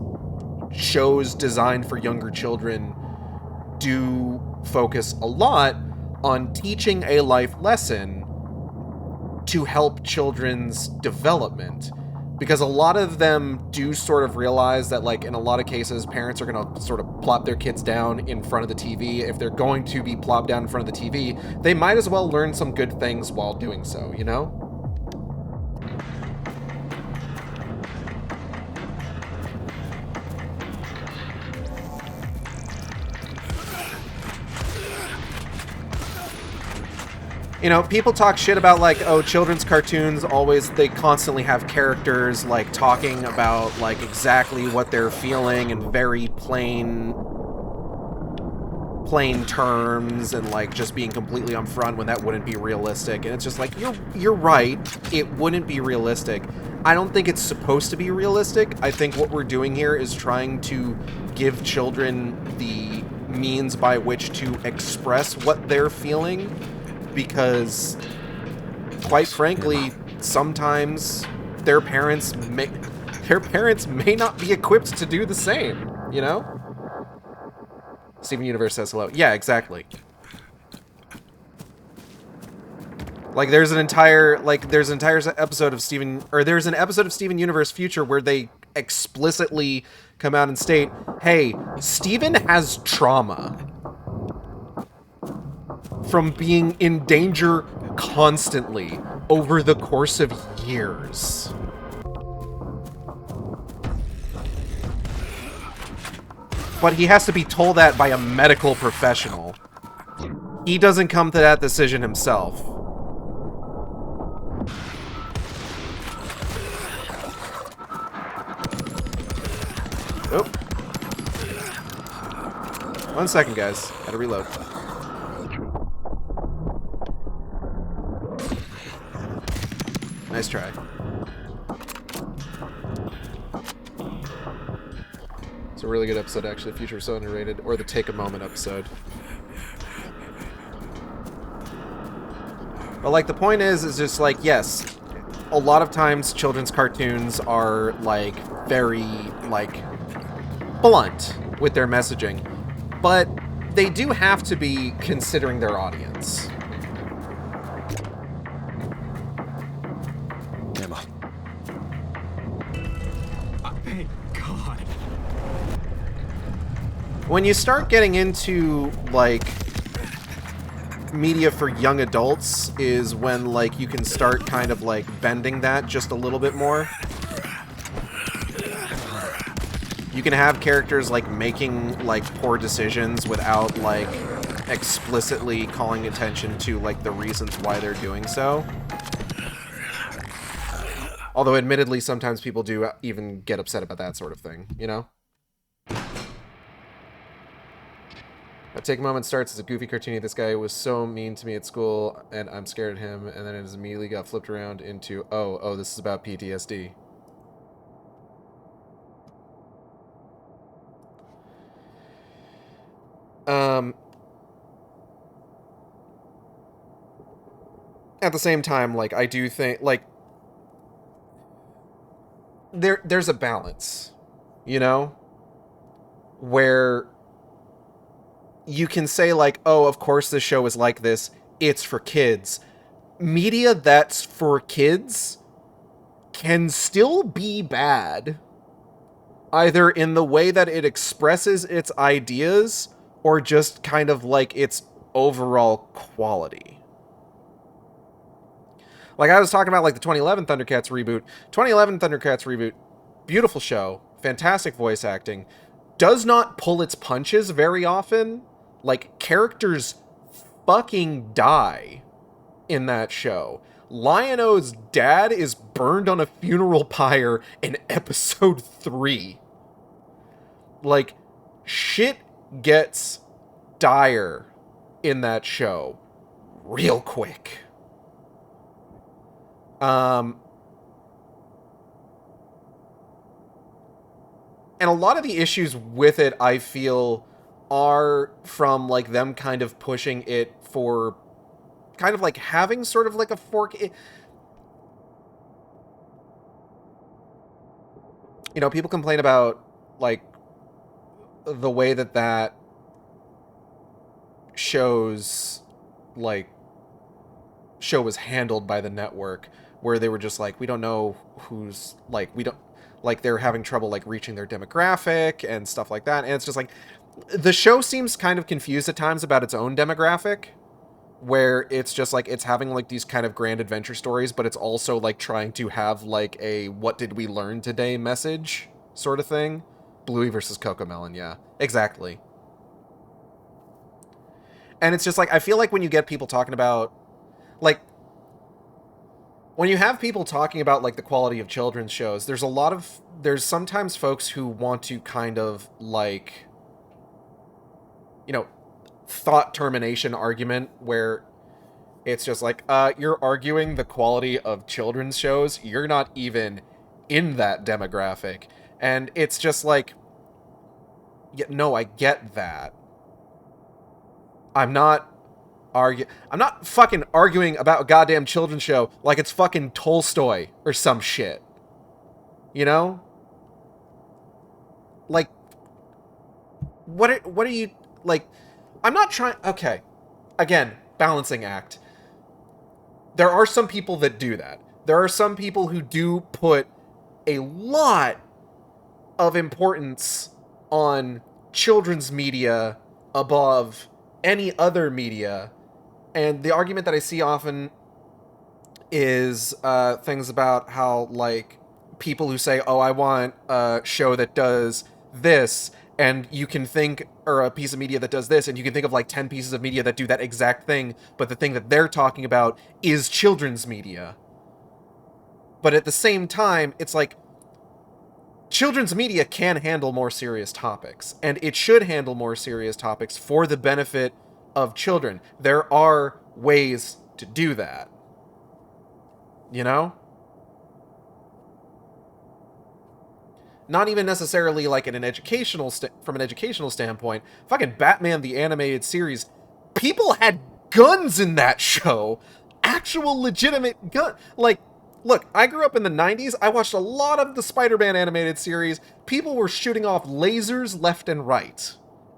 shows designed for younger children do focus a lot on teaching a life lesson to help children's development. Because a lot of them do sort of realize that, like, in a lot of cases, parents are going to sort of plop their kids down in front of the TV. If they're going to be plopped down in front of the TV, they might as well learn some good things while doing so, you know? You know, people talk shit about, like, oh, children's cartoons they constantly have characters, like, talking about, like, exactly what they're feeling in very plain terms and, like, just being completely upfront when that wouldn't be realistic. And it's just like, you're right, it wouldn't be realistic. I don't think it's supposed to be realistic. I think what we're doing here is trying to give children the means by which to express what they're feeling. Because, quite frankly, sometimes their parents may not be equipped to do the same, you know? Steven Universe says hello. Yeah, exactly. Like, there's an episode of there's an episode of Steven Universe Future where they explicitly come out and state, hey, Steven has trauma from being in danger constantly over the course of years. But he has to be told that by a medical professional. He doesn't come to that decision himself. Oh. 1 second, guys. Gotta reload. Nice try. It's a really good episode, actually. Future so underrated. Or the Take a Moment episode. But, like, the point is just, like, yes, a lot of times children's cartoons are, like, very, like, blunt with their messaging. But they do have to be considering their audience. Thank God. When you start getting into, like, media for young adults is when, like, you can start kind of, like, bending that just a little bit more. You can have characters, like, making, like, poor decisions without, like, explicitly calling attention to, like, the reasons why they're doing so. Although, admittedly, sometimes people do even get upset about that sort of thing, you know? A Take a Moment starts as a goofy cartoony. This guy was so mean to me at school, and I'm scared of him, and then it immediately got flipped around into, oh, this is about PTSD. At the same time, like, I do think, like, there's a balance, you know, where you can say, like, oh, of course this show is like this, it's for kids. Media that's for kids can still be bad, either in the way that it expresses its ideas or just kind of like its overall quality. Like, I was talking about, like, the 2011 Thundercats reboot. 2011 Thundercats reboot, beautiful show, fantastic voice acting, does not pull its punches very often. Like, characters fucking die in that show. Lion-O's dad is burned on a funeral pyre in episode 3. Like, shit gets dire in that show real quick. And a lot of the issues with it, I feel, are from, like, them kind of pushing it for kind of, like, having sort of, like, a fork. You know, people complain about, like, the way that show's, like, show was handled by the network, where they were just like, we don't know who's, like, we don't, like, they're having trouble, like, reaching their demographic and stuff like that. And it's just like, the show seems kind of confused at times about its own demographic, where it's just like, it's having, like, these kind of grand adventure stories, but it's also, like, trying to have, like, a what did we learn today message sort of thing. Bluey versus Cocomelon, yeah, exactly. And it's just like, I feel like when you get people talking about, like, when you have people talking about, like, the quality of children's shows, there's sometimes folks who want to kind of, like, you know, thought termination argument, where it's just like, you're arguing the quality of children's shows, you're not even in that demographic. And it's just like, yeah, no, I get that. I'm not fucking arguing about a goddamn children's show like it's fucking Tolstoy or some shit. You know? Like, what are you, like, I'm not trying, okay. Again, balancing act. There are some people that do that. There are some people who do put a lot of importance on children's media above any other media. And the argument that I see often is things about how, like, people who say, oh, I want a show that does this, and you can think, or a piece of media that does this, and you can think of, like, 10 pieces of media that do that exact thing, but the thing that they're talking about is children's media. But at the same time, it's like, children's media can handle more serious topics, and it should handle more serious topics for the benefit of children. There are ways to do that. You know? Not even necessarily like in an educational from an educational standpoint. Fucking Batman the Animated Series, people had guns in that show. Actual legitimate gun. Like, look, I grew up in the 90s. I watched a lot of the Spider-Man animated series. People were shooting off lasers left and right.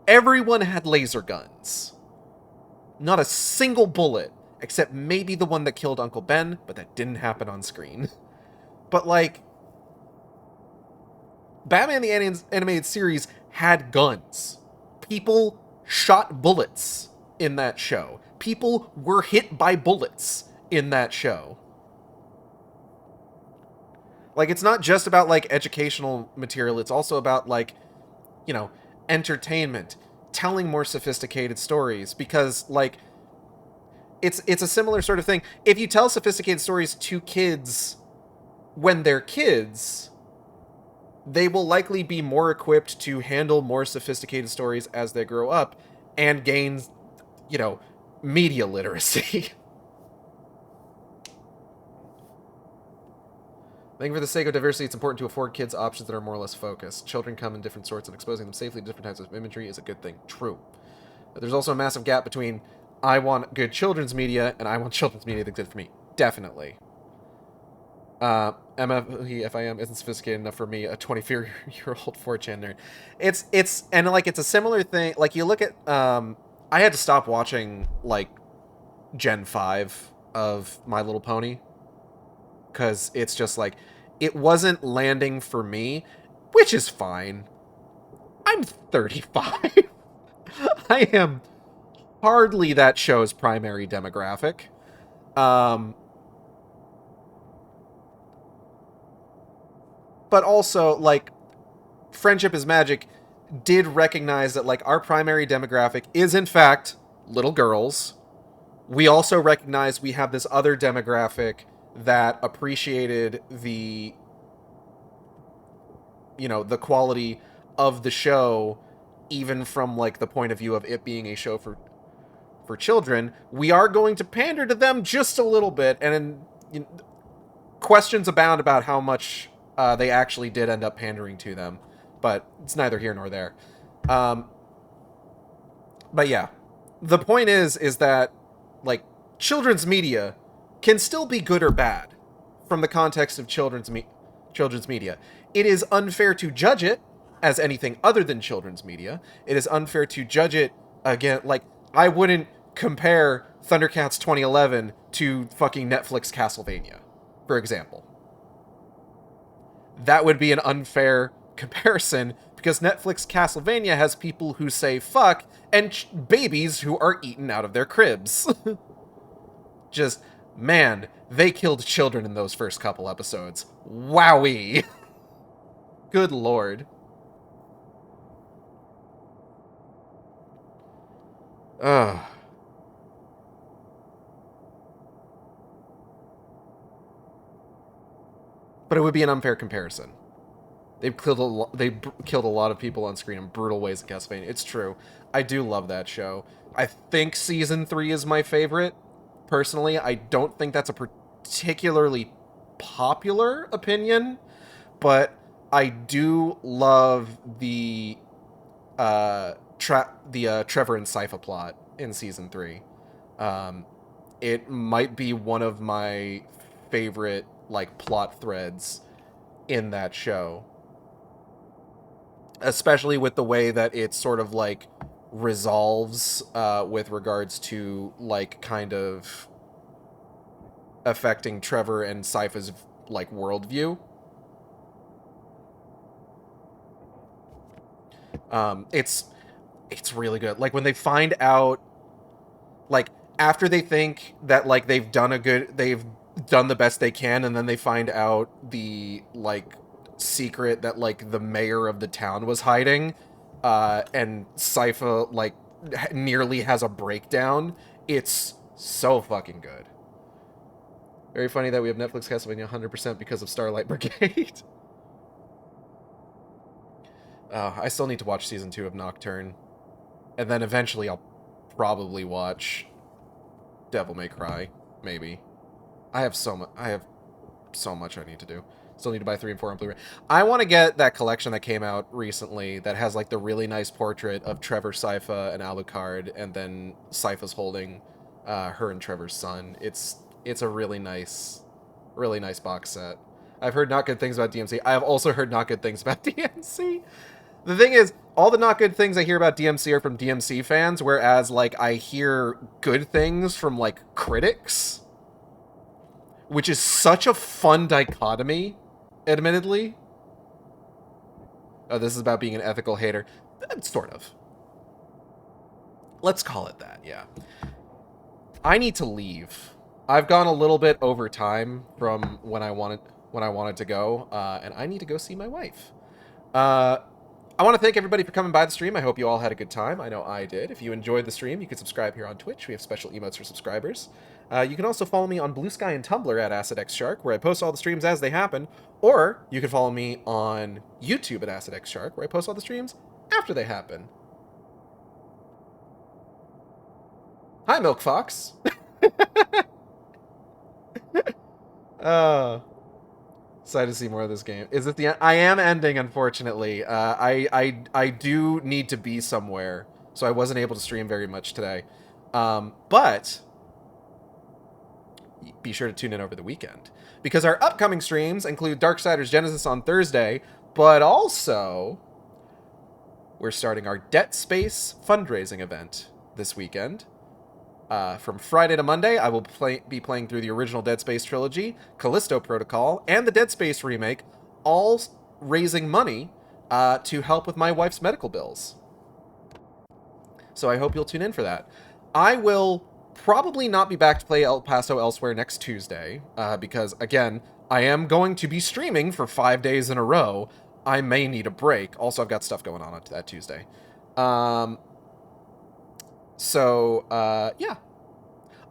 Everyone had laser guns. Not a single bullet, except maybe the one that killed Uncle Ben, but that didn't happen on screen. But, like, Batman the Animated Series had guns. People shot bullets in that show. People were hit by bullets in that show. Like, it's not just about, like, educational material. It's also about, like, you know, entertainment, telling more sophisticated stories. Because, like, it's a similar sort of thing. If you tell sophisticated stories to kids when they're kids, they will likely be more equipped to handle more sophisticated stories as they grow up and gain, you know, media literacy. I think for the sake of diversity, it's important to afford kids options that are more or less focused. Children come in different sorts, and exposing them safely to different types of imagery is a good thing. True. But there's also a massive gap between I want good children's media and I want children's media that's good for me. Definitely. MFIM isn't sophisticated enough for me, a 24-year-old 4chan nerd. It's and, like, it's a similar thing. Like, you look at, I had to stop watching, like, Gen 5 of My Little Pony. Because it's just, like, it wasn't landing for me, which is fine. I'm 35. I am hardly that show's primary demographic. But also, like, Friendship is Magic did recognize that, like, our primary demographic is, in fact, little girls. We also recognize we have this other demographic that appreciated the, you know, the quality of the show, even from, like, the point of view of it being a show for children. We are going to pander to them just a little bit, and questions abound about how much they actually did end up pandering to them, but it's neither here nor there. But yeah, the point is that, like, children's media can still be good or bad from the context of children's media. It is unfair to judge it as anything other than children's media. It is unfair to judge it, again, like, I wouldn't compare Thundercats 2011 to fucking Netflix Castlevania, for example. That would be an unfair comparison, because Netflix Castlevania has people who say fuck and babies who are eaten out of their cribs. Just, man, they killed children in those first couple episodes. Wowee. Good lord. Ugh. But it would be an unfair comparison. They've killed a lot of people on screen in brutal ways in Castlevania. It's true. I do love that show. I think season 3 is my favorite. Personally, I don't think that's a particularly popular opinion, but I do love the Trevor and Sypha plot in season 3. It might be one of my favorite, like, plot threads in that show, especially with the way that it sort of, like, resolves with regards to, like, kind of affecting Trevor and Sypha's, like, worldview. It's really good. Like, when they find out, like, after they think that, like, they've done the best they can, and then they find out the, like, secret that, like, the mayor of the town was hiding, and Sypha, like, nearly has a breakdown. It's so fucking good. Very funny that we have Netflix Castlevania 100% because of Starlight Brigade. I still need to watch season 2 of Nocturne, and then eventually I'll probably watch Devil May Cry, maybe. I have so much I need to do. Still need to buy 3 and 4 on Blu-ray. I want to get that collection that came out recently that has, like, the really nice portrait of Trevor, Sypha, and Alucard, and then Sypha's holding her and Trevor's son. It's a really nice box set. I've heard not good things about DMC. I have also heard not good things about DMC. The thing is, all the not good things I hear about DMC are from DMC fans, whereas, like, I hear good things from, like, critics, which is such a fun dichotomy, admittedly. Oh, this is about being an ethical hater. Sort of. Let's call it that, yeah. I need to leave. I've gone a little bit over time from when I wanted to go, and I need to go see my wife. I want to thank everybody for coming by the stream. I hope you all had a good time. I know I did. If you enjoyed the stream, you can subscribe here on Twitch. We have special emotes for subscribers. You can also follow me on Blue Sky and Tumblr at AcidXShark, where I post all the streams as they happen. Or you can follow me on YouTube at AcidXShark, where I post all the streams after they happen. Hi, Milk Fox. Excited to see more of this game. Is it the end? I am ending, unfortunately. I do need to be somewhere, so I wasn't able to stream very much today. But be sure to tune in over the weekend, because our upcoming streams include Darksiders Genesis on Thursday, but also we're starting our Debt Space fundraising event this weekend. From Friday to Monday, I will be playing through the original Dead Space trilogy, Callisto Protocol, and the Dead Space remake, all raising money to help with my wife's medical bills. So I hope you'll tune in for that. I will probably not be back to play El Paso Elsewhere next Tuesday, because, again, I am going to be streaming for 5 days in a row. I may need a break. Also, I've got stuff going on that Tuesday. Yeah.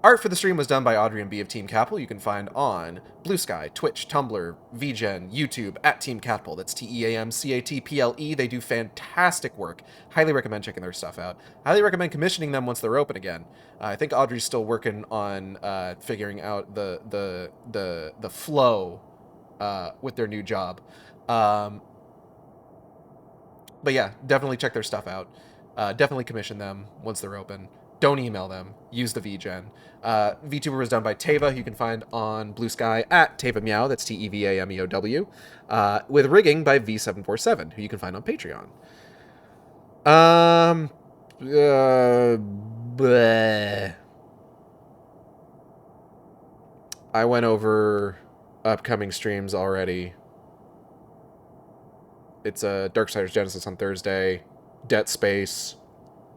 Art for the stream was done by Audrey and B of Team Capel. You can find on Blue Sky, Twitch, Tumblr, VGen, YouTube, at Team Catple. That's TEAMCATPLE. They do fantastic work. Highly recommend checking their stuff out. Highly recommend commissioning them once they're open again. I think Audrey's still working on figuring out the flow with their new job. But yeah, definitely check their stuff out. Definitely commission them once they're open. Don't email them. Use the VGen. VTuber was done by Teva, who you can find on Blue Sky at Teva Meow. That's TEVAMEOW. With rigging by V747, who you can find on Patreon. Bleh. I went over upcoming streams already. It's Darksiders Genesis on Thursday, Dead Space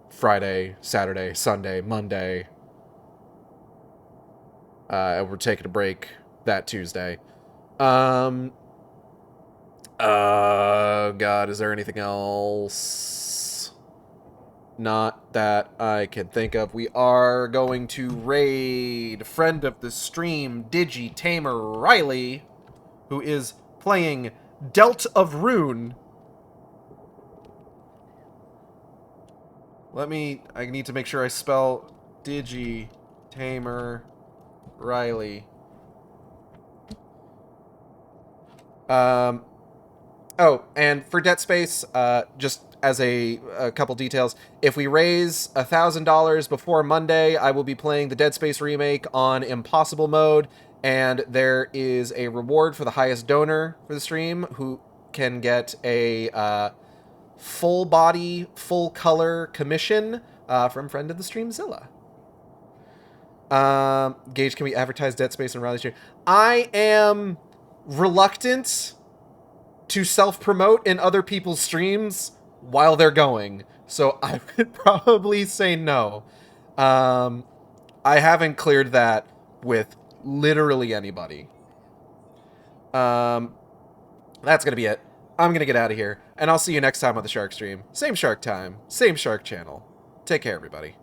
Friday, Saturday, Sunday, Monday. And we're taking a break that Tuesday. Oh God, is there anything else? Not that I can think of. We are going to raid friend of the stream, Digi Tamer Riley, who is playing Delt of Rune. I need to make sure I spell Digi Tamer Riley. Oh, and for Dead Space, just as a couple details, if we raise $1,000 before Monday, I will be playing the Dead Space remake on Impossible mode, and there is a reward for the highest donor for the stream, who can get a full body, full color commission from friend of the stream, Zilla. Gage, can we advertise Dead Space and Riley's stream? I am reluctant to self-promote in other people's streams while they're going, so I would probably say no. I haven't cleared that with literally anybody. That's gonna be it. I'm gonna get out of here, and I'll see you next time on the Shark stream. Same Shark time, same Shark channel. Take care, everybody.